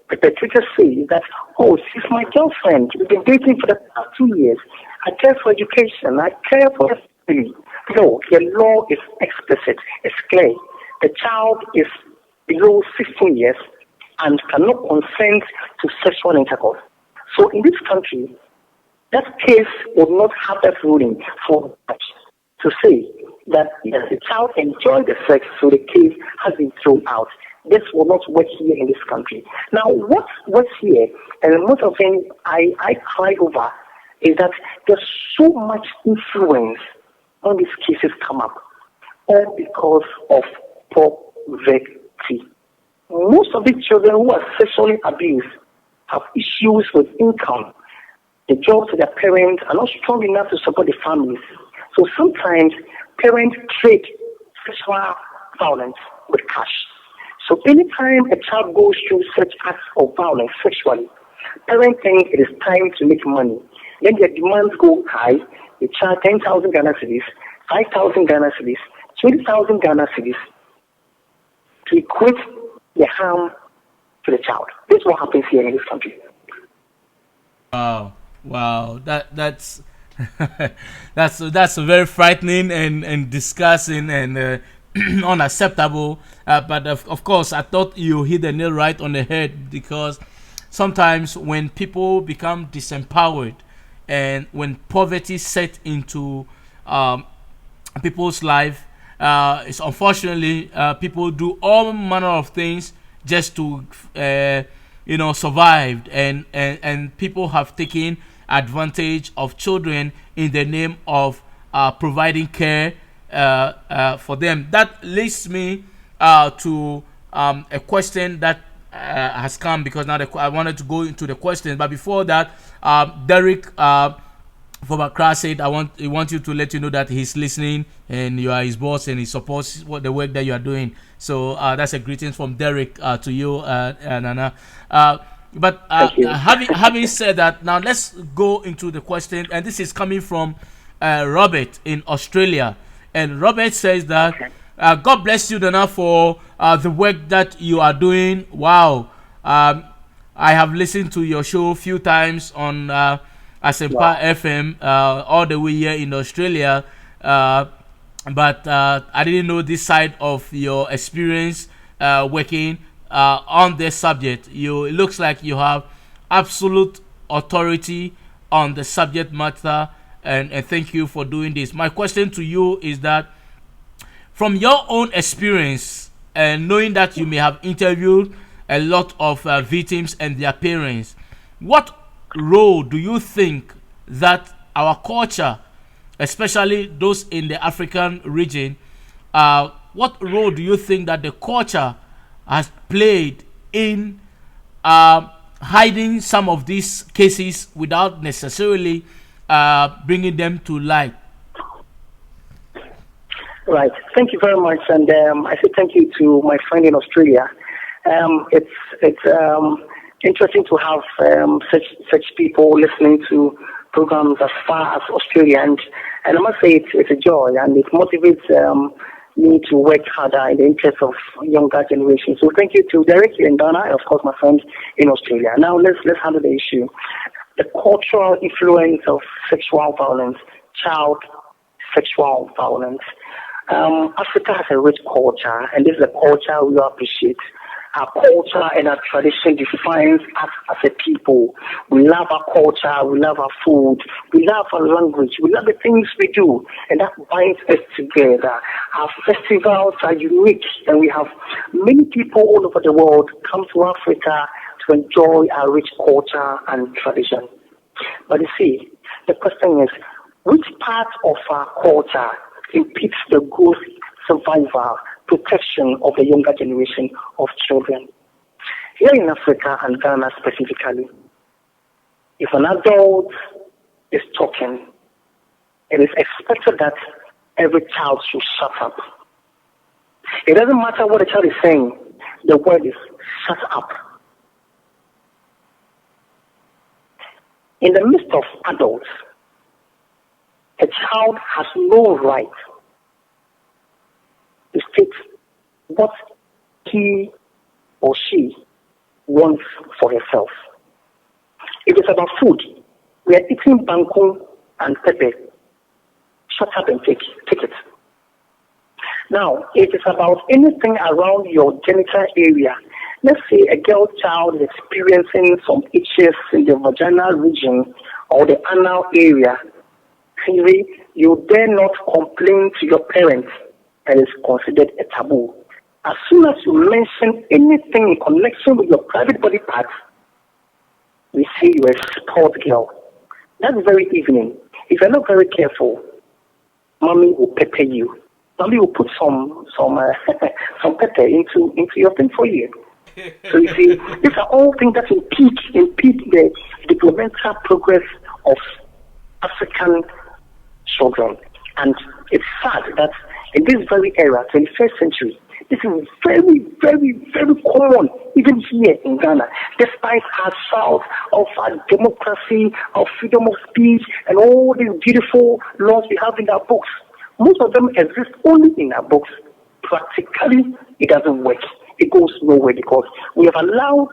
perpetrator says is that, oh, she's my girlfriend. We've been dating for the past 2 years. I care for education. I care for her family. No, the law is explicit. It's clear. The child is below 16 years and cannot consent to sexual intercourse. So in this country, that case would not have that ruling for judge to say that yes, the child enjoyed the sex, so the case has been thrown out. This will not work here in this country. Now, what works here, and most of the things I cry over, is that there's so much influence when these cases come up, all because of poverty. Most of the children who are sexually abused have issues with income. The jobs of their parents are not strong enough to support the families. So sometimes parents trade sexual violence with cash. So anytime a child goes through such acts of violence sexually, parents think it is time to make money. Then their demands go high. They charge 10,000 Ghana cedis, 5,000 Ghana cedis, 20,000 Ghana cedis to equate the harm to the child. This is what happens here in this country. Wow, that's that's very frightening and disgusting and unacceptable. But of course, I thought you hit the nail right on the head, because sometimes when people become disempowered and when poverty set into people's life, it's unfortunately people do all manner of things just to survive, and people have taken advantage of children in the name of providing care for them. That leads me to a question that has come, because now I wanted to go into the questions, but before that, Derek from Accra said, I want you to let you know that he's listening and you are his boss and he supports the work that you are doing. So that's a greetings from Derek to you, Nana. But having said that, now let's go into the question, and this is coming from Robert in Australia. And Robert says that God bless you, Dana, for the work that you are doing. Wow. I have listened to your show a few times on Asempa FM all the way here in Australia. But I didn't know this side of your experience working on this subject. It looks like you have absolute authority on the subject matter, and thank you for doing this. My question to you is that, from your own experience and knowing that you may have interviewed a lot of victims and their parents, what role do you think that our culture, especially those in the African region, what role do you think that the culture has played in hiding some of these cases without necessarily bringing them to light? Right. Thank you very much, and I say thank you to my friend in Australia. It's interesting to have such people listening to programs as far as Australia, and I must say it's a joy, and it motivates me to work harder in the interest of younger generations. So thank you to Derek in Ghana, and of course my friends in Australia. Now let's handle the issue: the cultural influence of sexual violence, child sexual violence. Africa has a rich culture, and this is a culture we appreciate. Our culture and our tradition defines us as a people. We love our culture, we love our food, we love our language, we love the things we do, and that binds us together. Our festivals are unique, and we have many people all over the world come to Africa to enjoy our rich culture and tradition. But you see, the question is, which part of our culture impedes the growth, survival, protection of the younger generation of children? Here in Africa and Ghana specifically, if an adult is talking, it is expected that every child should shut up. It doesn't matter what the child is saying, the word is shut up. In the midst of adults, a child has no right to state what he or she wants for herself. If it's about food, we are eating banku and pepper. Shut up and take it. Now, if it's about anything around your genital area, let's say a girl child is experiencing some itches in the vaginal region or the anal area, you dare not complain to your parents, and it's considered a taboo. As soon as you mention anything in connection with your private body parts, we say you're a sport girl. That very evening, if you're not very careful, mommy will pepper you. Mommy will put some pepper into your thing for you. So you see, these are all things that impede the developmental progress of African children. And it's sad that in this very era, 21st century, this is very, very, very common, even here in Ghana. Despite our south of our democracy, our freedom of speech, and all these beautiful laws we have in our books, most of them exist only in our books. Practically, it doesn't work. It goes nowhere because we have allowed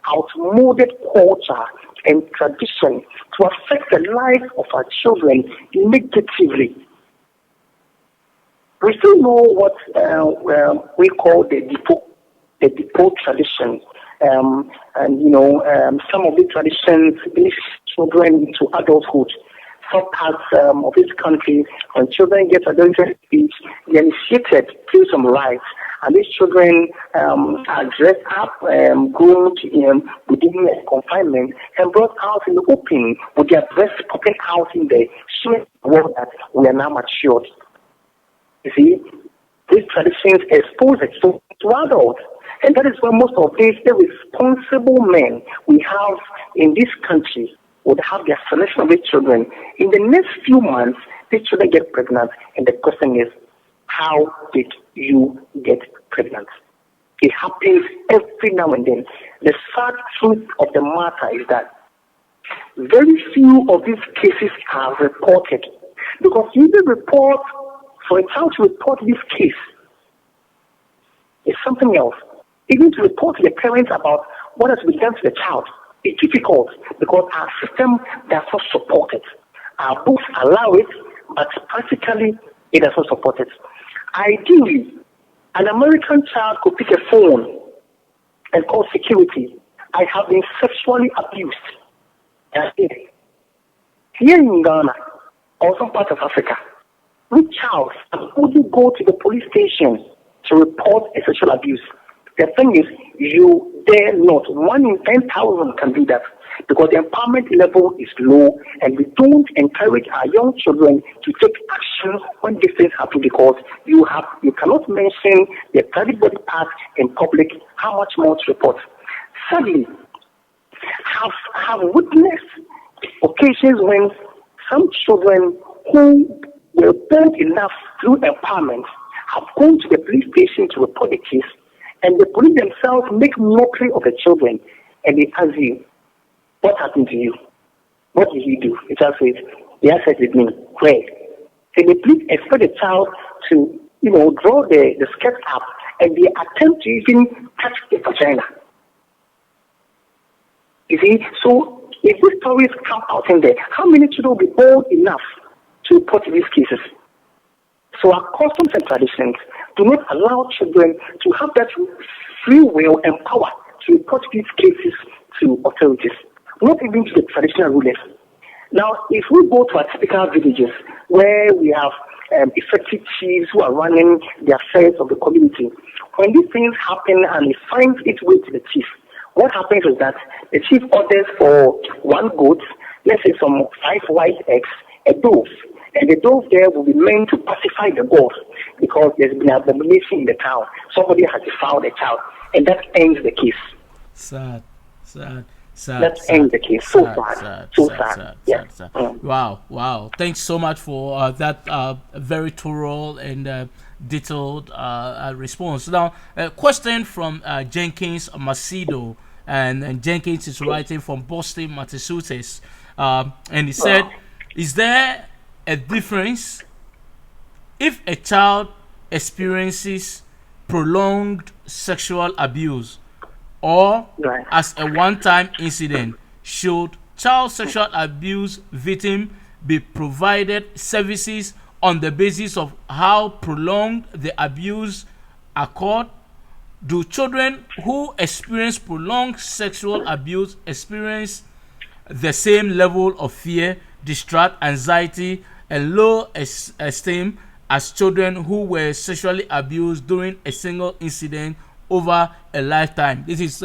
outmoded culture and tradition to affect the life of our children negatively. We still know what we call the depot tradition. Some of the traditions lead children into adulthood. Some parts of this country, when children get adolescent age, they are initiated through some rites. And these children are dressed up, groomed within confinement, and brought out in the open with their breasts popping out in the showing the world that we are now matured. You see, these traditions expose it to adults. And that is why most of these irresponsible men we have in this country would have their selection of their children. In the next few months, these children get pregnant, and the question is, how did you get pregnant? It happens every now and then. The sad truth of the matter is that very few of these cases are reported. Because for a child to report this case is something else. Even to report to the parents about what has been done to the child is difficult because our system does not support it. Our books allow it, but practically it does not support it. Ideally, an American child could pick a phone and call security. I have been sexually abused. Here in Ghana, or some part of Africa, which child would you go to the police station to report a sexual abuse? The thing is, you dare not. 1 in 10,000 can do that because the empowerment level is low, and we don't encourage our young children to take action when these things happen because you cannot mention the private body part in public. How much more to report? Sadly, have witnessed occasions when some children who were bold enough through empowerment have gone to the police station to report the case, and the police themselves make mockery of the children, and they ask you, what happened to you? What did you do? The child says, he had sex with me. Where? So the police expect the child to, draw the skirt up, and they attempt to even touch the vagina. You see, so if these stories come out in there, how many children will be bold enough to report these cases? So our customs and traditions do not allow children to have that free will and power to report these cases to authorities, not even to the traditional rulers. Now, if we go to our typical villages where we have effective chiefs who are running the affairs of the community, when these things happen and it finds its way to the chief, what happens is that the chief orders for 1 goat, let's say some 5 white eggs, a dove, and the dove there will be meant to pacify the gods because there's been an abomination in the town. Somebody has defiled the child, and that ends the case. Sad. That ends the case. So sad. Wow. Thanks so much for that very thorough and detailed response. Now, a question from Jenkins Macedo, and Jenkins is writing from Boston, Massachusetts, and he said, is there a difference if a child experiences prolonged sexual abuse or as a one-time incident? Should child sexual abuse victim be provided services on the basis of how prolonged the abuse occurred? Do children who experience prolonged sexual abuse experience the same level of fear, distress, anxiety, and low esteem as children who were sexually abused during a single incident over a lifetime? This is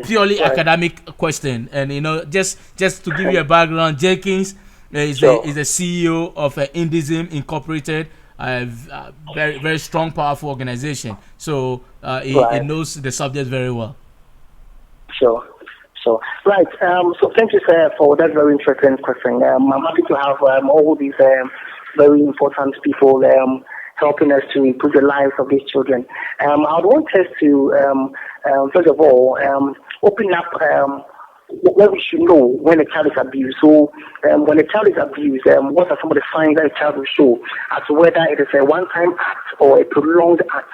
purely academic question, and just to give you a background, Jenkins is the CEO of Indism Incorporated, a very very strong, powerful organization. So he knows the subject very well. Sure. Right. So thank you, sir, for that very interesting question. I'm happy to have all these very important people helping us to improve the lives of these children. I would want us to, first of all, open up what we should know when a child is abused. So when a child is abused, what are some of the signs that a child will show as to whether it is a one-time act or a prolonged act?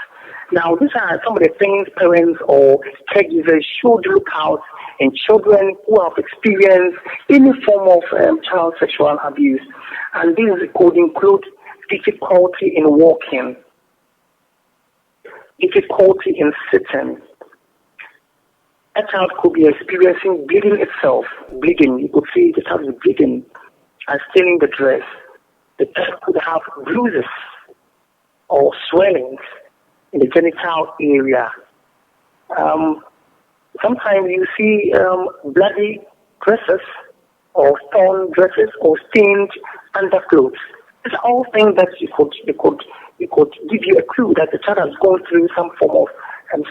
Now, these are some of the things parents or caregivers should look out in children who have experienced any form of child sexual abuse. And these could include difficulty in walking, difficulty in sitting. A child could be experiencing bleeding itself. Bleeding, you could see the child is bleeding and staining the dress. The child could have bruises or swellings in the genital area. Sometimes you see bloody dresses or torn dresses or stained underclothes. These are all things that you could give you a clue that the child has gone through some form of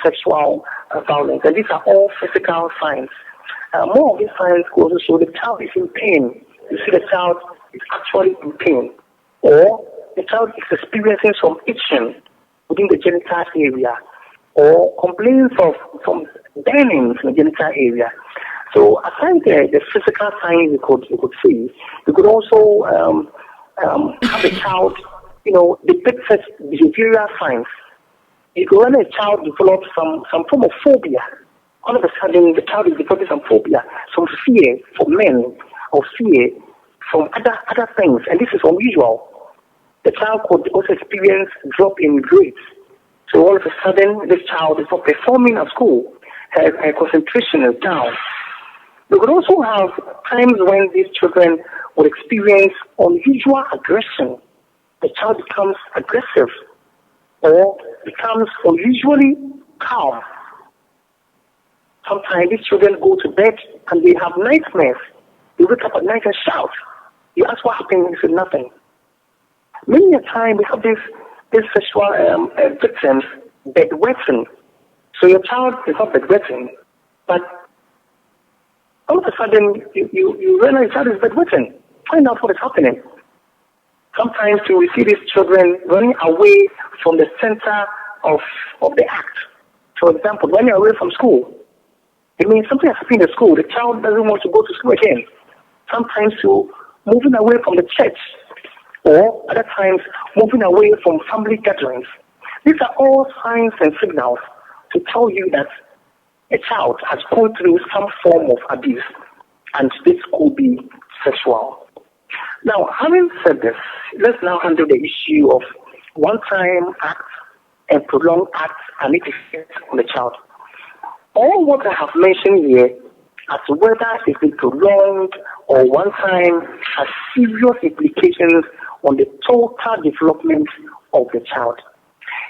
sexual violence. And these are all physical signs. More of these signs could also show the child is in pain. You see the child is actually in pain. Or the child is experiencing some itching within the genital area, or complaints of some burnings in the genital area. So aside the physical signs you could see, you could also have a child, depict such behavioral signs. If when a child develops some form of phobia, all of a sudden the child is developing some phobia, some fear for men, or fear from other things, and this is unusual. The child could also experience drop in grades. So all of a sudden, this child is not performing at school. Her concentration is down. We could also have times when these children would experience unusual aggression. The child becomes aggressive or becomes unusually calm. Sometimes these children go to bed and they have nightmares. They wake up at night and shout. You ask what happened, they say nothing. Many a time we have this sexual victims bedwetting. So your child is not bedwetting, but all of a sudden you realize child is bedwetting. Find out what is happening. Sometimes you see these children running away from the center of the act. For example, running away from school. It means something has happened in school. The child doesn't want to go to school again. Sometimes you moving away from the church, or other times moving away from family gatherings. These are all signs and signals to tell you that a child has gone through some form of abuse, and this could be sexual. Now, having said this, let's now handle the issue of one-time acts and prolonged acts and its effect on the child. All what I have mentioned here, as to whether it's been prolonged or one time, has serious implications on the total development of the child.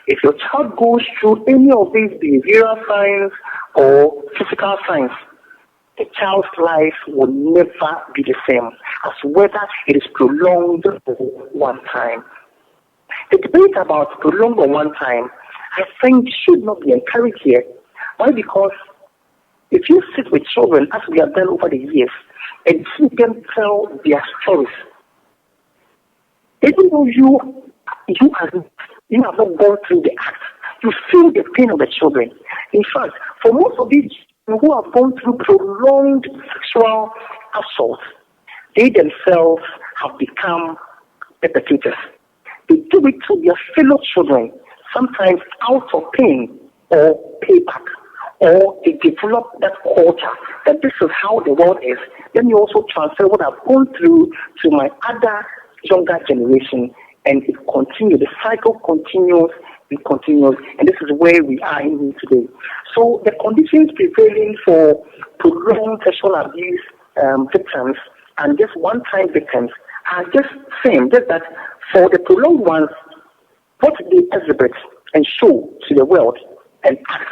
If your child goes through any of these behavioral signs or physical signs, the child's life will never be the same, as whether it is prolonged or one time. The debate about prolonged or one time, I think, should not be encouraged here. Why? Because if you sit with children, as we have done over the years, and see them tell their stories, even though you have not gone through the act, you feel the pain of the children. In fact, for most of these who have gone through prolonged sexual assault, they themselves have become perpetrators. They do it to their fellow children, sometimes out of pain or payback, or they develop that culture that this is how the world is. Then you also transfer what I've gone through to my other younger generation, and it continues. The cycle continues, it continues, and this is where we are in today. So the conditions prevailing for prolonged sexual abuse victims and just one-time victims are just same, just that for the prolonged ones, what they exhibit and show to the world and act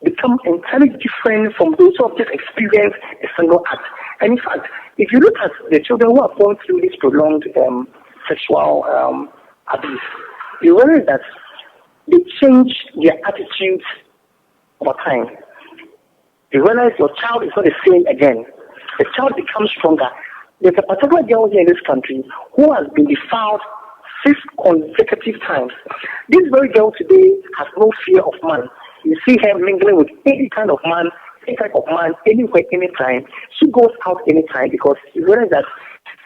become entirely different from those who have just experienced a single act. And in fact, if you look at the children who have gone through this prolonged sexual abuse, you realize that they change their attitudes over time. You realize your child is not the same again. The child becomes stronger. There's a particular girl here in this country who has been defiled 6 consecutive times. This very girl today has no fear of man. You see her mingling with any kind of man, any type of man, anywhere, anytime. She goes out anytime because she realizes that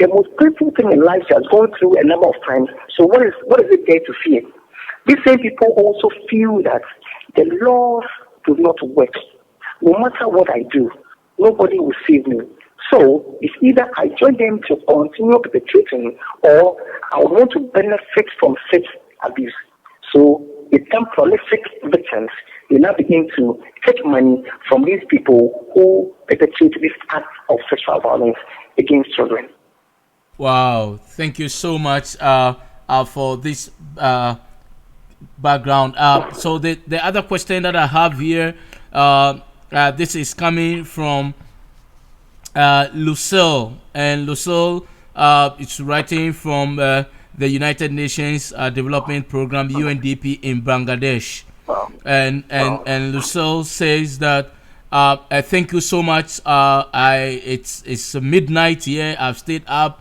the most painful thing in life she has gone through a number of times. So what is it there to fear? These same people also feel that the laws do not work. No matter what I do, nobody will save me. So it's either I join them to continue perpetrating, or I want to benefit from such abuse. So they become prolific victims. They now begin to take money from these people who perpetrate this act of sexual violence against children. Wow, thank you so much for this background. So the other question that I have here, this is coming from Lucille, and Lucille is writing from the United Nations Development Program UNDP in Bangladesh. And Lucille says that thank you so much. It's midnight here. I've stayed up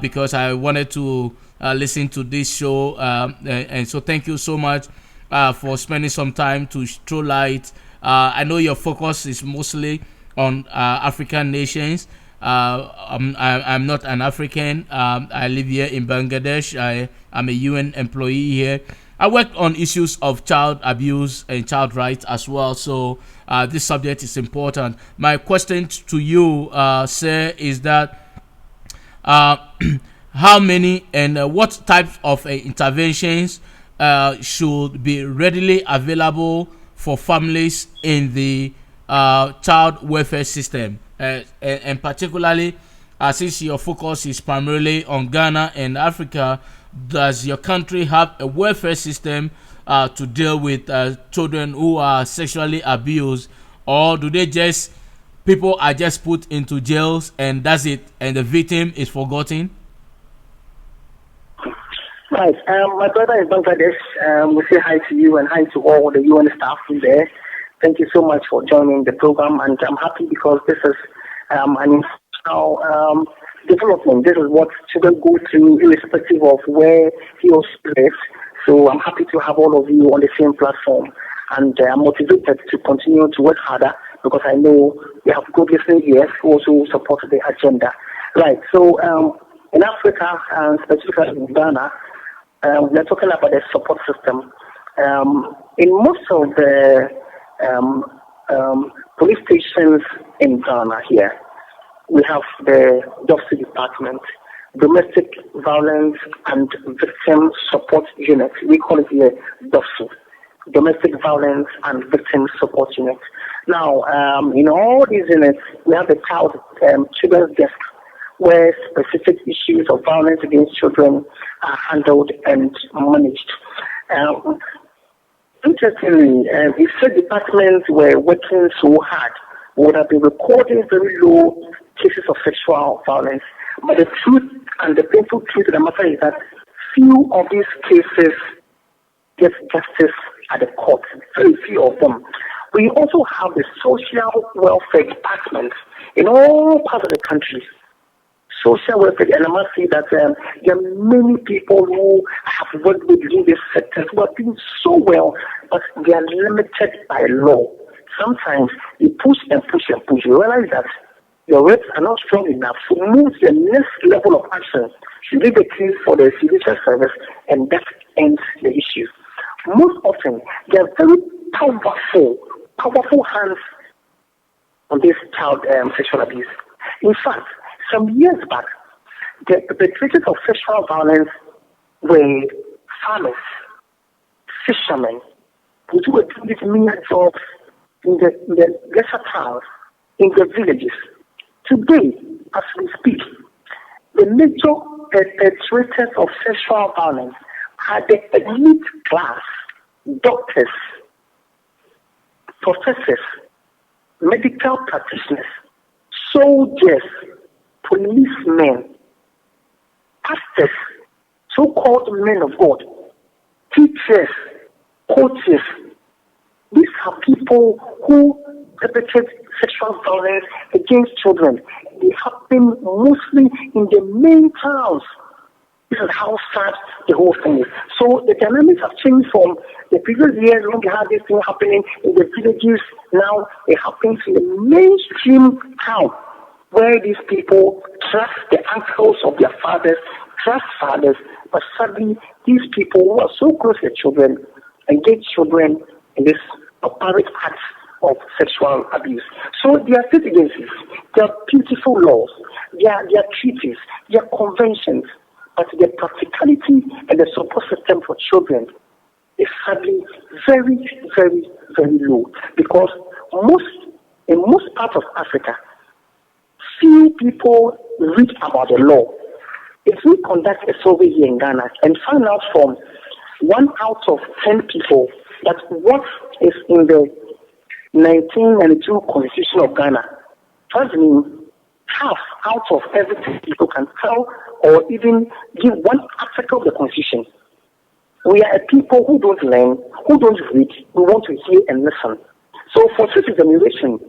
because I wanted to listen to this show, and so thank you so much for spending some time to throw light. I know your focus is mostly on African nations, I'm not an African. I live here in Bangladesh. I'm a UN employee here. I work on issues of child abuse and child rights as well. So this subject is important. My question to you, sir, is that how many and what types of interventions should be readily available for families in the child welfare system, and particularly since your focus is primarily on Ghana and Africa, does your country have a welfare system to deal with children who are sexually abused, or do they just people are just put into jails and that's it, and the victim is forgotten? Right. My brother in Bangladesh. We say hi to you and hi to all the UN staff in there. Thank you so much for joining the program, and I'm happy because this is an institutional development. This is what children go through irrespective of where he or she lives. So I'm happy to have all of you on the same platform, and I'm motivated to continue to work harder because I know we have good listening ears who also support the agenda. Right. So in Africa, and specifically in Ghana, we're talking about the support system. In most of the police stations in Ghana here, we have the Justice Department, Domestic Violence and Victim Support Unit. We call it here DOVSU, Domestic Violence and Victim Support Unit. Now, in all these units, we have the children's desk, where specific issues of violence against children are handled and managed. Interestingly, if the departments were working so hard, we would have been recording very low cases of sexual violence. But the truth and the painful truth of the matter is that few of these cases get justice at the court, very few of them. We also have the social welfare department in all parts of the country. Social welfare, and I must say that there are many people who have worked within this sector who are doing so well, but they are limited by law. Sometimes you push and push and push. You realize that your reps are not strong enough to move to the next level of action. You leave the case for the judicial service, and that ends the issue. Most often, they are very powerful hands on this child sexual abuse. In fact, some years back, the perpetrators of sexual violence were farmers, fishermen, who were doing these menial jobs in the lesser towns, in the villages. Today, as we speak, the major perpetrators of sexual violence are the elite class, doctors, professors, medical practitioners, soldiers, policemen, pastors, so-called men of God, teachers, coaches. These are people who perpetrate sexual violence against children. They happen mostly in the main towns. This is how sad the whole thing is. So the dynamics have changed from the previous years when we had this thing happening in the villages. Now it happens in the mainstream town, where these people trust the uncles of their fathers, trust fathers, but sadly, these people who are so close to children engage children in this barbaric acts of sexual abuse. So there are state agencies, there are beautiful laws, there are treaties, there are conventions, but the practicality and the support system for children is sadly very, very, very low, because in most parts of Africa, few people read about the law. If we conduct a survey here in Ghana and find out from 1 out of 10 people that what is in the 1992 Constitution of Ghana, trust me, half out of every 10 people can tell or even give one article of the Constitution. We are a people who don't learn, who don't read, we want to hear and listen. So for such a generation,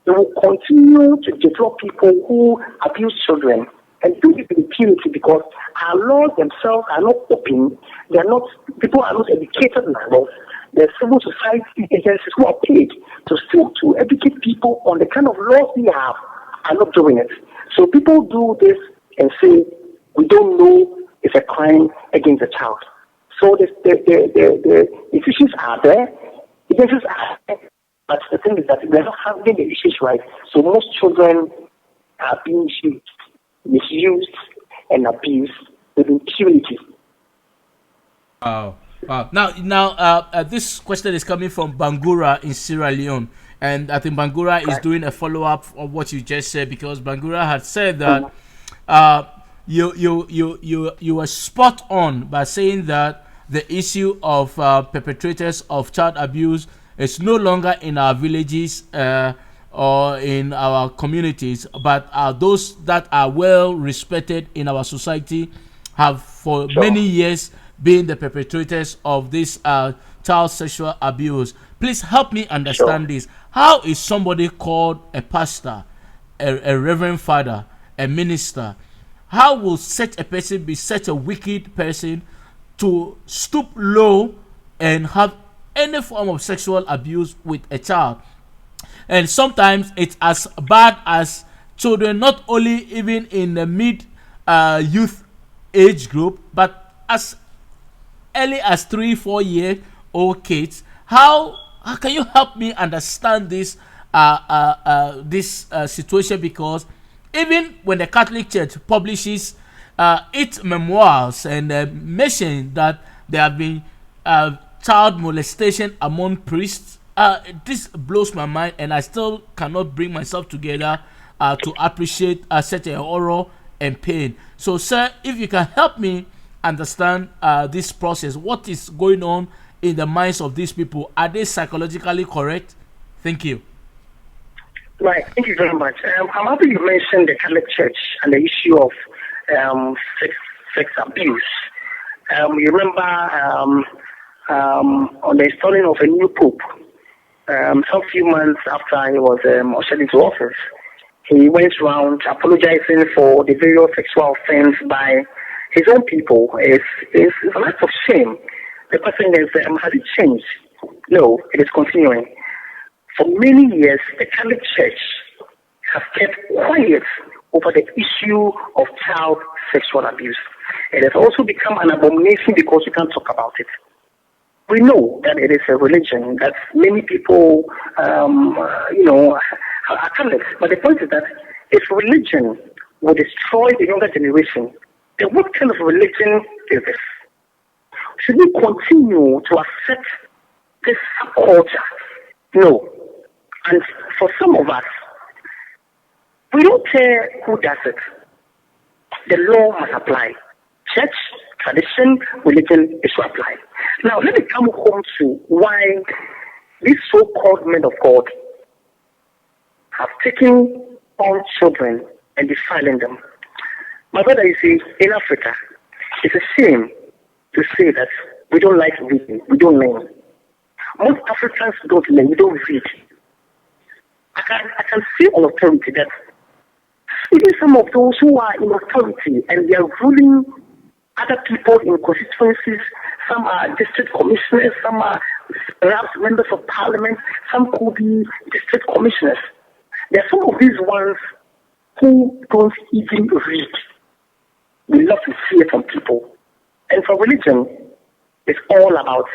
we will continue to develop people who abuse children and do it with impunity, because our laws themselves are not open. They are not, people are not educated in our laws. The civil society agencies who are paid to educate people on the kind of laws we have are not doing it. So people do this and say, we don't know it's a crime against a child. So the issues are there, the issues are there, but the thing is that we're not handling the issues right. So most children are being misused, and abused with impunity. Wow. Wow. Now, this question is coming from Bangura in Sierra Leone, and I think Bangura is doing a follow up of what you just said, because Bangura had said that uh, you were spot on by saying that the issue of perpetrators of child abuse is no longer in our villages or in our communities, but those that are well respected in our society have for many years been the perpetrators of this child sexual abuse. Please help me understand this. How is somebody called a pastor, a reverend father, a minister, how will such a person be such a wicked person to stoop low and have any form of sexual abuse with a child? And sometimes it's as bad as children, not only even in the mid youth age group, but as early as 3-4 year old kids. How can you help me understand this situation? Because even when the Catholic Church publishes its memoirs and mention that there have been child molestation among priests, this blows my mind, and I still cannot bring myself together to appreciate such a horror and pain. So, sir, if you can help me understand this process, what is going on in the minds of these people? Are they psychologically correct? Thank you. Right, thank you very much. I'm happy you mentioned the Catholic Church and the issue of sex abuse. You remember on the installing of a new pope, some few months after he was ushered into office, he went around apologizing for the various sexual offense by his own people. It's an act of shame. The question is, has it changed? No, it is continuing. For many years, the Catholic Church has kept quiet over the issue of child sexual abuse. It has also become an abomination because we can't talk about it. We know that it is a religion that many people, are Catholics. But the point is that if religion will destroy the younger generation, then what kind of religion is this? Should we continue to accept this culture? No. And for some of us, we don't care who does it. The law must apply. Church, tradition, religion is to apply. Now, let me come home to why these so-called men of God have taken on children and defiling them. My brother, you see, in Africa, it's a shame to say that we don't like reading, we don't learn. Most Africans don't learn, we don't read. I can say on authority that even some of those who are in authority and they are ruling other people in constituencies, some are district commissioners, some are perhaps members of parliament, some could be district commissioners. There are some of these ones who don't even read. We love to hear from people. And for religion, it's all about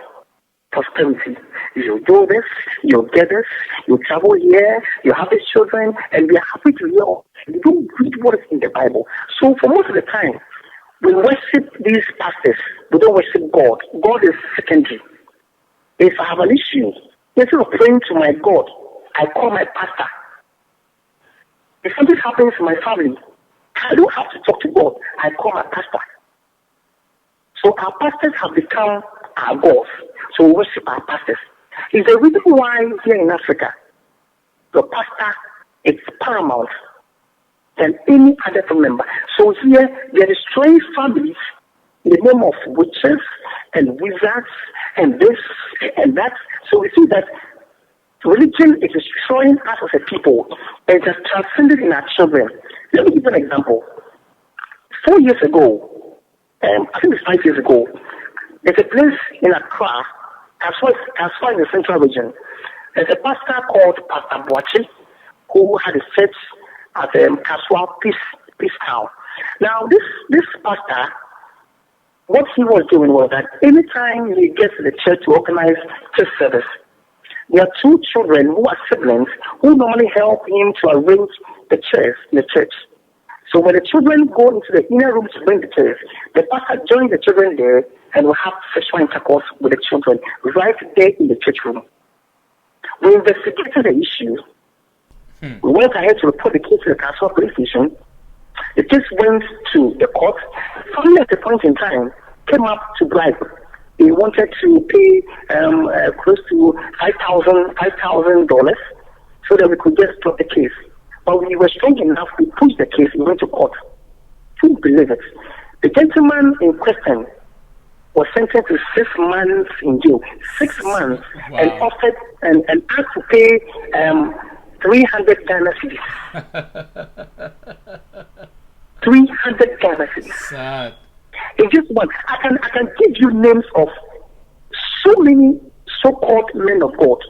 prosperity. You do this, you get this, you travel here, you have these children, and we are happy to hear. We don't read what is in the Bible. So for most of the time, we worship these pastors. We don't worship God. God is secondary. If I have an issue, instead of praying to my God, I call my pastor. If something happens in my family, I don't have to talk to God. I call my pastor. So our pastors have become our gods. So we worship our pastors. It's the reason why here in Africa, the pastor is paramount than any other family member. So here, they are destroying families in the name of witches and wizards and this and that. So we see that religion is destroying us as a people and it has transcended in our children. Let me give you an example. 4 years ago, I think it's 5 years ago, there's a place in Accra, as far as the central region. There's a pastor called Pastor Boachi, who had a church at Kaswa Peace Town. Now, this pastor, what he was doing was that anytime he gets to the church to organize church service, there are two children who are siblings who normally help him to arrange the chairs in the church. So when the children go into the inner room to bring the chairs, the pastor joins the children there and will have sexual intercourse with the children right there in the church room. We investigated the issue. We went ahead to report the case to the Kaswa police station. The case went to the court. Finally, at a point in time, came up to bribe. They wanted to pay close to $5,000 so that we could just drop the case. But we were strong enough, we pushed the case, we went to court. Couldn't believe it. The gentleman in question was sentenced to 6 months in jail. 6 months. Wow. And offered and asked to pay 300 Ghana cedis. 300 Ghana cedis. Sad. It's just one. I can give you names of so many so-called men of God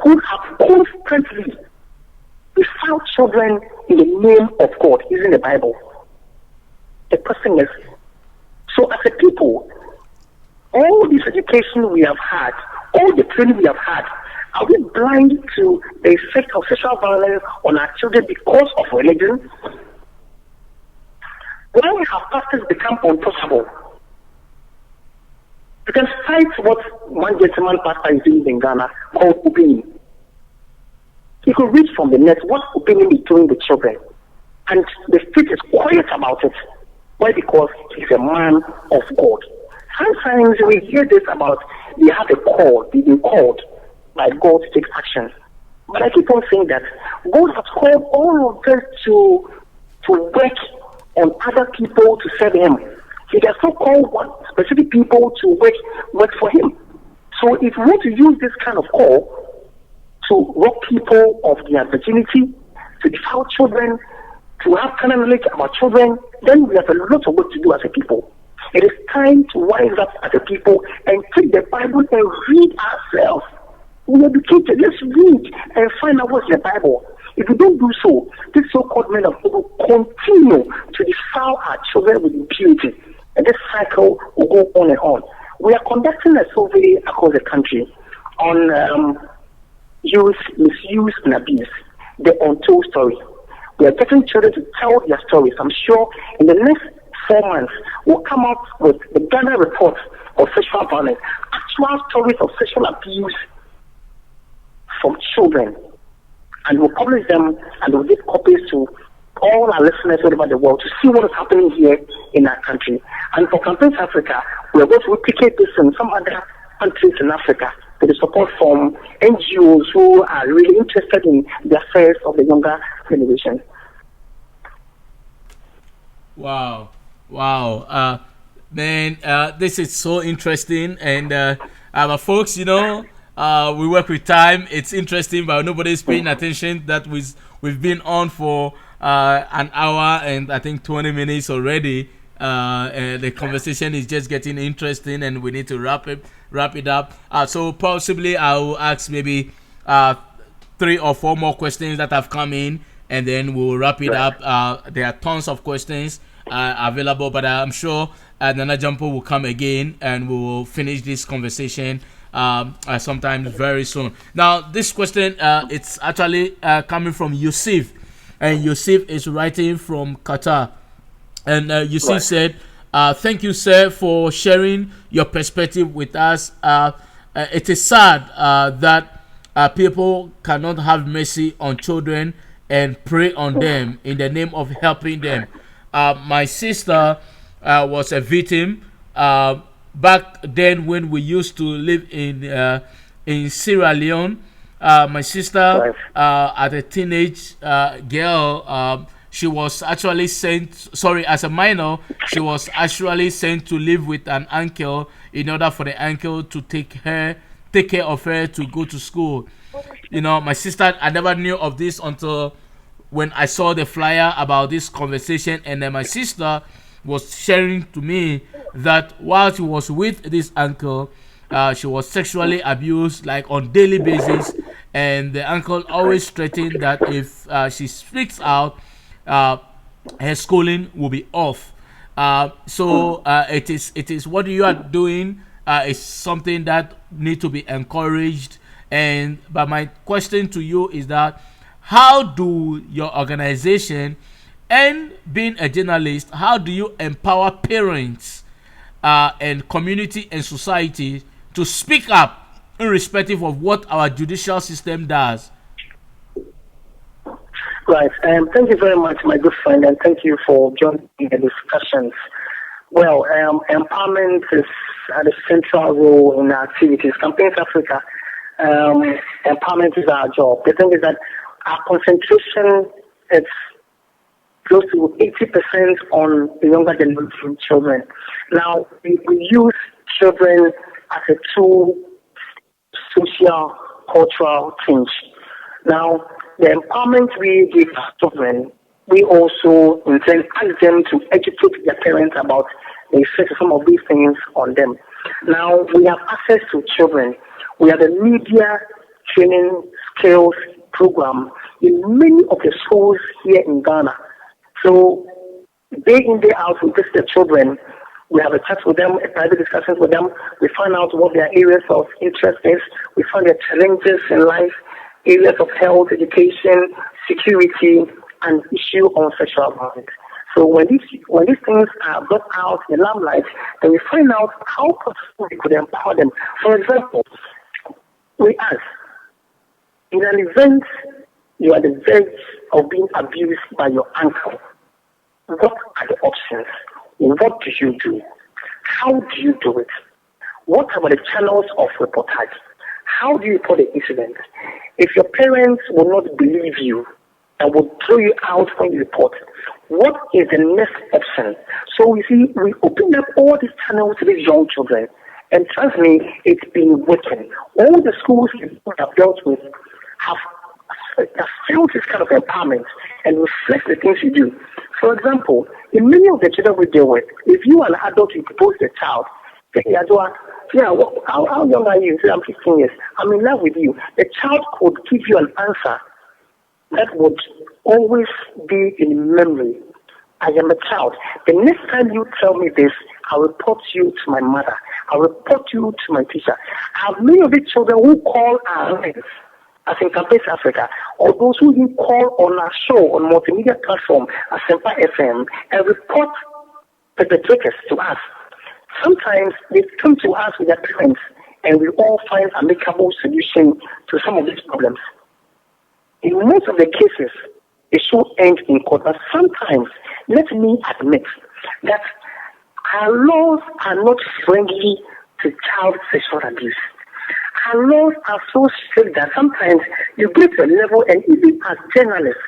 who have constantly defiled children in the name of God using the Bible. The question is, so as a people, all this education we have had, all the training we have had, are we blind to the effect of sexual violence on our children because of religion? Why have pastors become untouchable? You can cite what one gentleman pastor is doing in Ghana called Odoi. You could read from the net what Odoi is doing with children. And the state is quiet about it. Why? Because he's a man of God. Sometimes we hear this about they have a call, they've been called by God to take action. But I keep on saying that God has called all of us to work on other people to serve Him. He does not call one specific people to work for Him. So if we want to use this kind of call to rob people of their virginity, to defile children, to have carnal knowledge about children, then we have a lot of work to do as a people. It is time to wise up as a people and take the Bible and read ourselves. We are educated. Let's read and find out what's in the Bible. If we don't do so, these so-called men of God will continue to defile our children with impunity. And this cycle will go on and on. We are conducting a survey across the country on youth misuse and abuse, the untold story. We are getting children to tell their stories. I'm sure in the next 4 months, we'll come up with the Ghana report of sexual violence, actual stories of sexual abuse from children. And we'll publish them and we'll give copies to all our listeners all over the world to see what is happening here in our country. And for Campaigns Africa, we are going to replicate this in some other countries in Africa with the support from NGOs who are really interested in the affairs of the younger generation. Wow. Man, this is so interesting. And folks, we work with time. It's interesting, but nobody's paying attention that we've been on for an hour and I think 20 minutes already. The conversation is just getting interesting and we need to wrap it up. So possibly I will ask maybe 3 or 4 more questions that have come in and then we'll wrap it up. There are tons of questions available, but I'm sure Nana Gyampoh will come again and we will finish this conversation sometime very soon. Now this question it's actually coming from Yusuf, and Yusuf is writing from Qatar. And Yusuf said, thank you, sir, for sharing your perspective with us. It is sad that people cannot have mercy on children and prey on them in the name of helping them. My sister was a victim back then when we used to live in Sierra Leone. My sister, as a teenage girl, she was actually as a minor, she was actually sent to live with an uncle in order for the uncle to take care of her to go to school. My sister, I never knew of this until when I saw the flyer about this conversation, and then my sister was sharing to me that while she was with this uncle, she was sexually abused like on daily basis, and the uncle always threatened that if she speaks out, uh, her schooling will be off. It is what you are doing is something that need to be encouraged. And but my question to you is that how do your organization and being a journalist, how do you empower parents and community and society to speak up irrespective of what our judicial system does? Right. Thank you very much, my good friend, and thank you for joining the discussions. Well, empowerment is at a central role in our activities. Campaigns Africa, empowerment is our job. The thing is that our concentration is close to 80% on the younger generation children. Now, we use children as a tool, social, cultural change. Now, the empowerment we give children, we also intend ask them to educate their parents about the effect of some of these things on them. Now, we have access to children. We have a media training skills program in many of the schools here in Ghana. So, day in, day out, we visit the children. We have a chat with them, a private discussions with them. We find out what their areas of interest is. We find their challenges in life, areas of health, education, security, and issue on sexual violence. So when these things are brought out in the limelight, then we find out how possible we could empower them. For example, we ask, in an event you are the verge of being abused by your uncle, what are the options? What do you do? How do you do it? What are the channels of reportage? How do you report the incident? If your parents will not believe you and will throw you out when you report, what is the next option? So we see, we open up all these channels to these young children. And trust me, it's been working. All the schools you have dealt with have felt this kind of empowerment and reflect the things you do. For example, in many of the children we deal with, if you are an adult, you propose to a child, say, yeah, how young are you? Say, I'm 15 years. I'm in love with you. The child could give you an answer that would always be in memory. I am a child. The next time you tell me this, I'll report you to my mother. I'll report you to my teacher. I have many of the children who call our friends, as in Campaigns Africa, or those who even call on our show on multimedia platform as Sempa FM and report perpetrators to us. Sometimes they come to us with their parents and we all find a amicable solution to some of these problems. In most of the cases, it should end in court, but sometimes, let me admit that our laws are not friendly to child sexual abuse. Our laws are so strict that sometimes you get to a level, and even as journalists,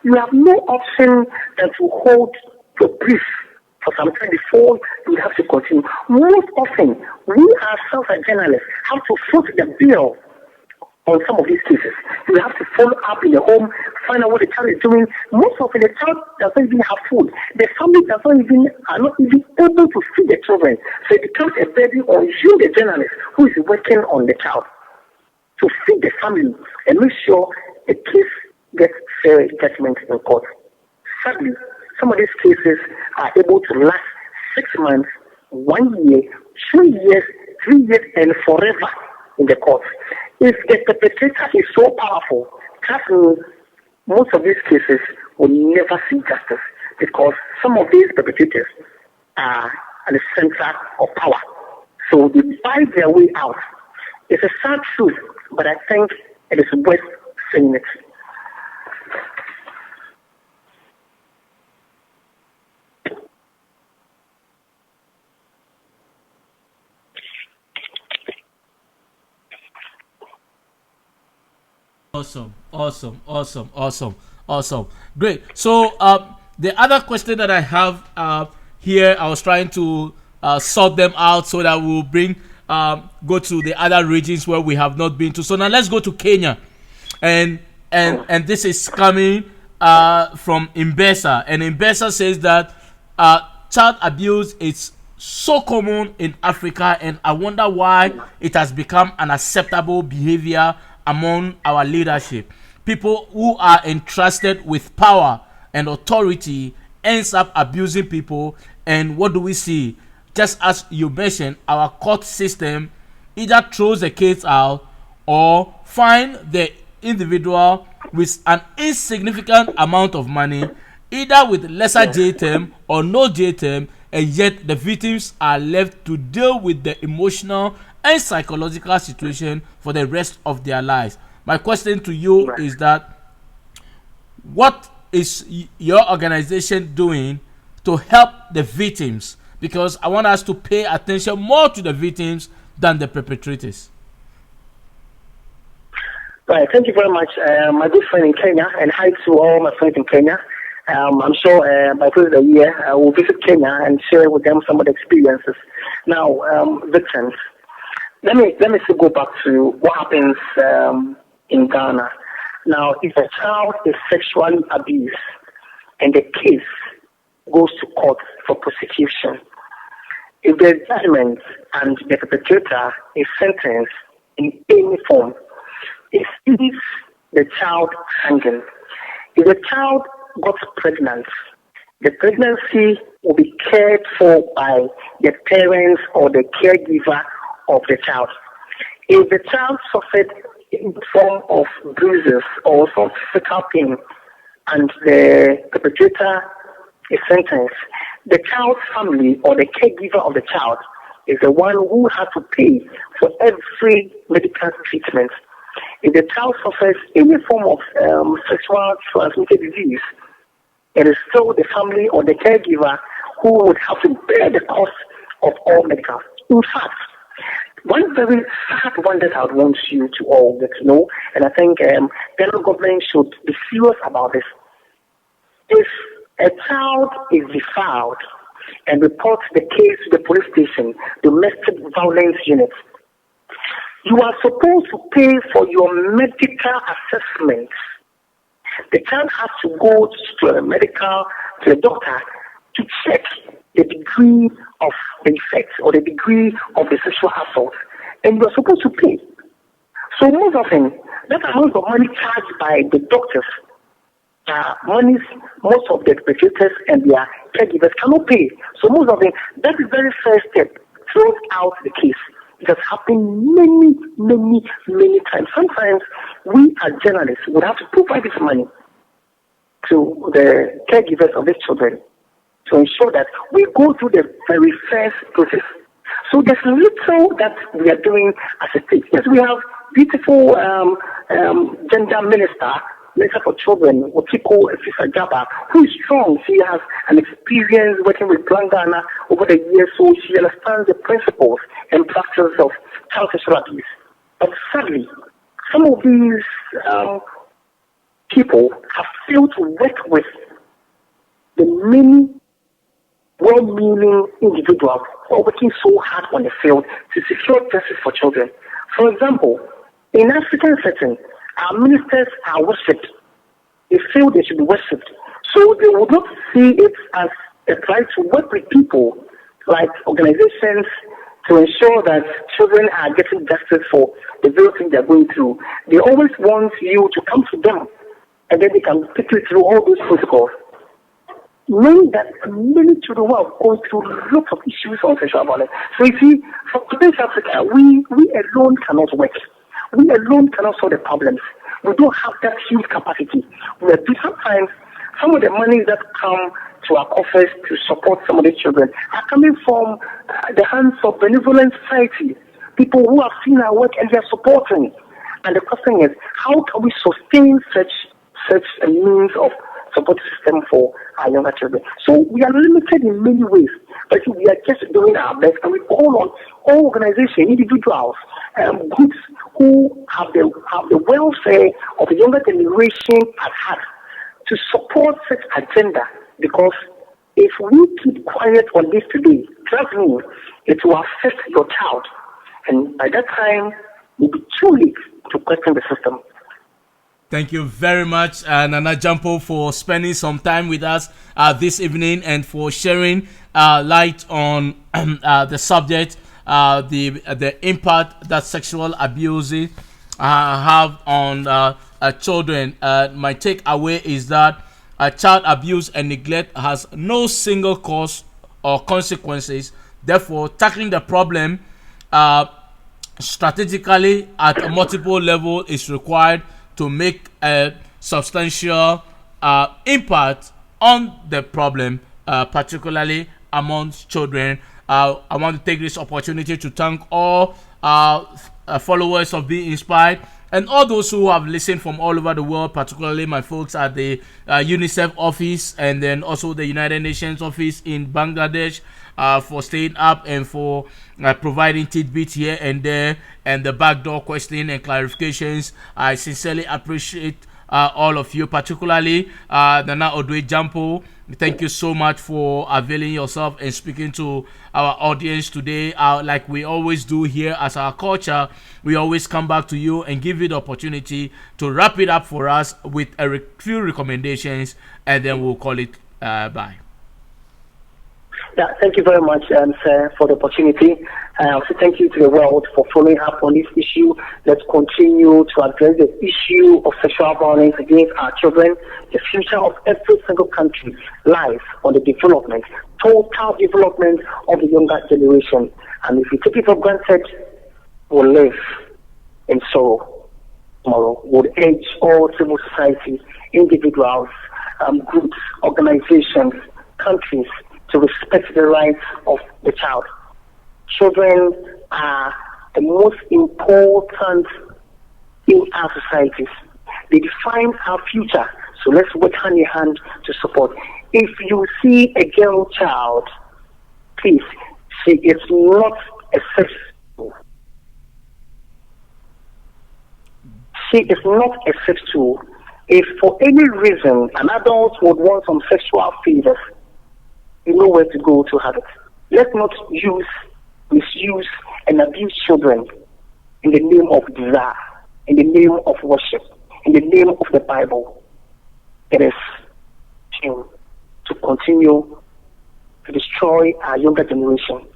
you have no option than to hold your brief for some time before you have to continue. Most often, we ourselves as journalists have to foot the bill on some of these cases. You have to follow up in the home, find out what the child is doing. Most often, the child doesn't even have food. The family are not even able to feed the children. So it becomes a burden on you, the journalist, who is working on the child, to feed the family and make sure the case gets fair judgment in court. Sadly, some of these cases are able to last 6 months, 1 year, 2 years, 3 years, and forever in the court. If the perpetrator is so powerful, trust me, most of these cases will never see justice because some of these perpetrators are at the center of power. So they fight their way out. It's a sad truth, but I think it is worth saying it. Awesome. Great. So the other question that I have here, I was trying to sort them out so that we'll go to the other regions where we have not been to. So now let's go to Kenya, and this is coming from Imbesa, and Imbesa says that child abuse is so common in Africa, and I wonder why it has become an acceptable behavior among our leadership. People who are entrusted with power and authority ends up abusing people. And what do we see? Just as you mentioned, our court system either throws the case out or fine the individual with an insignificant amount of money, either with lesser jail term or no jail term, and yet the victims are left to deal with the emotional and psychological situation for the rest of their lives. My question to you is that what is your organization doing to help the victims? Because I want us to pay attention more to the victims than the perpetrators. Right. Thank you very much, my good friend in Kenya, and hi to all my friends in Kenya. I'm sure by the end of the year I will visit Kenya and share with them some of the experiences. Now, victims. Let me still go back to what happens in Ghana. Now, if a child is sexually abused and the case goes to court for prosecution, if the judgment and the perpetrator is sentenced in any form, it leaves the child hanging. If the child got pregnant, the pregnancy will be cared for by the parents or the caregiver of the child. If the child suffered in form of bruises or some physical pain and the perpetrator is sentenced, the child's family or the caregiver of the child is the one who has to pay for every medical treatment. If the child suffers any form of sexual transmitted disease, it is still the family or the caregiver who would have to bear the cost of all medical. In fact, one very sad one that I would want you to all get to know, and I think the federal government should be serious about this. If a child is defiled and reports the case to the police station, domestic violence unit, you are supposed to pay for your medical assessment. The child has to go to a doctor to check the degree of the effect or the degree of the sexual assault, and you are supposed to pay. So most often, that amount of money charged by the doctors, most of the perpetrators and their caregivers cannot pay. So most often, that is the very first step throws out the case. It has happened many times. Sometimes we as journalists would have to provide this money to the caregivers of these children to ensure that we go through the very first process. So there's little that we are doing as a state. Yes, we have beautiful gender minister for children, Otiko Efisajaba, who is strong. She has an experience working with Grand Ghana over the years, so she understands the principles and practices of child sexual abuse. But sadly, some of these people have failed to work with the many well-meaning individuals who are working so hard on the field to secure justice for children. For example, in African setting, our ministers are worshipped. They feel they should be worshipped. So they would not see it as a right to work with people like organizations to ensure that children are getting justice for the very thing they're going through. They always want you to come to them and then they can take you through all those protocols. Knowing that many children are going through lots of issues on sexual violence. So you see, for today's Africa, we alone cannot work. We alone cannot solve the problems. We don't have that huge capacity. Sometimes some of the money that come to our coffers to support some of these children are coming from the hands of benevolent society, people who have seen our work and they are supporting. And the question is, how can we sustain such a means of support system for our younger children? So we are limited in many ways, but we are just doing our best, and we call on all organizations, individuals, groups who have the welfare of the younger generation at heart to support such agenda. Because if we keep quiet on this today, trust me, it will affect your child, and by that time, it will be too late to question the system. Thank you very much, Nana Gyampoh, for spending some time with us this evening and for sharing light on the subject, the impact that sexual abuse have on children. My takeaway is that child abuse and neglect has no single cause or consequences. Therefore, tackling the problem strategically at a multiple level is required to make a substantial impact on the problem, particularly amongst children. I want to take this opportunity to thank all followers of Be Inspired and all those who have listened from all over the world, particularly my folks at the UNICEF office and then also the United Nations office in Bangladesh, for staying up and for providing tidbits here and there and the backdoor questioning and clarifications. I sincerely appreciate all of you, particularly Nana Odoi Gyampoh. Thank you so much for availing yourself and speaking to our audience today. Like we always do here as our culture, we always come back to you and give you the opportunity to wrap it up for us with a few recommendations, and then we'll call it bye. Yeah, thank you very much, sir, for the opportunity. Also, thank you to the world for following up on this issue. Let's continue to address the issue of sexual violence against our children. The future of every single country lies on the development, total development of the younger generation. And if we take it for granted, we'll live in sorrow tomorrow. We'll urge all civil society, individuals, groups, organizations, countries, to respect the rights of the child. Children are the most important in our societies. They define our future. So let's work hand in hand to support. If you see a girl child, please, she is not a sex tool. She is not a sex tool. If for any reason an adult would want some sexual favors, you know where to go to have it. Let's not misuse, and abuse children in the name of desire, in the name of worship, in the name of the Bible. It is shame to continue to destroy our younger generation.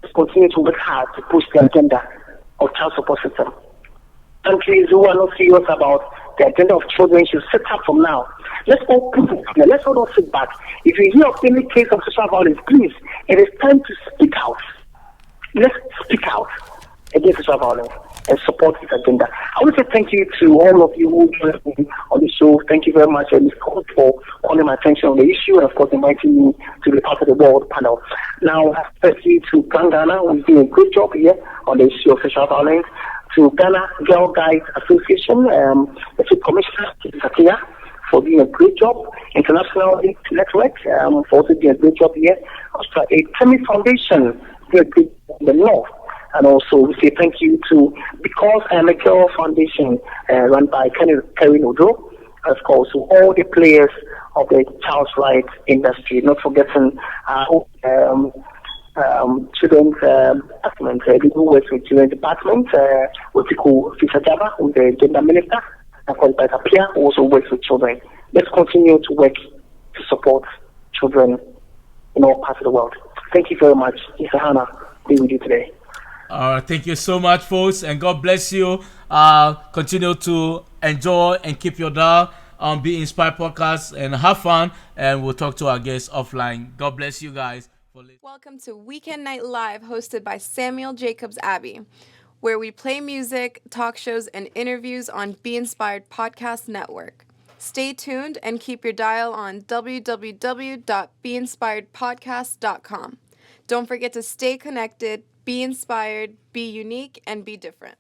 Let's continue to work hard to push the agenda of child support system. Countries who are not serious about the agenda of children should set up from now. Let's all put it together. Let's all not sit back. If you hear of any case of sexual violence, please, it is time to speak out. Let's speak out against sexual violence and support this agenda. I want to say thank you to all of you who joined me on the show. Thank you very much, and for calling my attention on the issue, and of course inviting me to be part of the world panel. Now, especially to Ghana, who's doing a great job here on the issue of sexual violence. To Ghana Girl Guides Association, the Chief Commissioner, Sakia, for doing a great job. International Network, for also doing a great job here. Also, a Temi Foundation, doing a great job in the North. And also, we say thank you to Because I Am a Girl Foundation, run by Karen Odoi. Of course, to all the players of the child's rights industry, not forgetting children's department, who works with children's department, with Fisher Java, who's the gender minister, and called by Kapia, who also works with children. Let's continue to work to support children in all parts of the world. Thank you very much. Mr. Hannah, being with you today. Thank you so much, folks, and God bless you. Continue to enjoy and keep your dial on Be Inspired podcast and have fun, and we'll talk to our guests offline. God bless you guys. Welcome to Weekend Night Live, hosted by Samuel Jacobs Abbey, where we play music, talk shows, and interviews on Be Inspired Podcast Network. Stay tuned and keep your dial on www.beinspiredpodcast.com. Don't forget to stay connected, be inspired, be unique, and be different.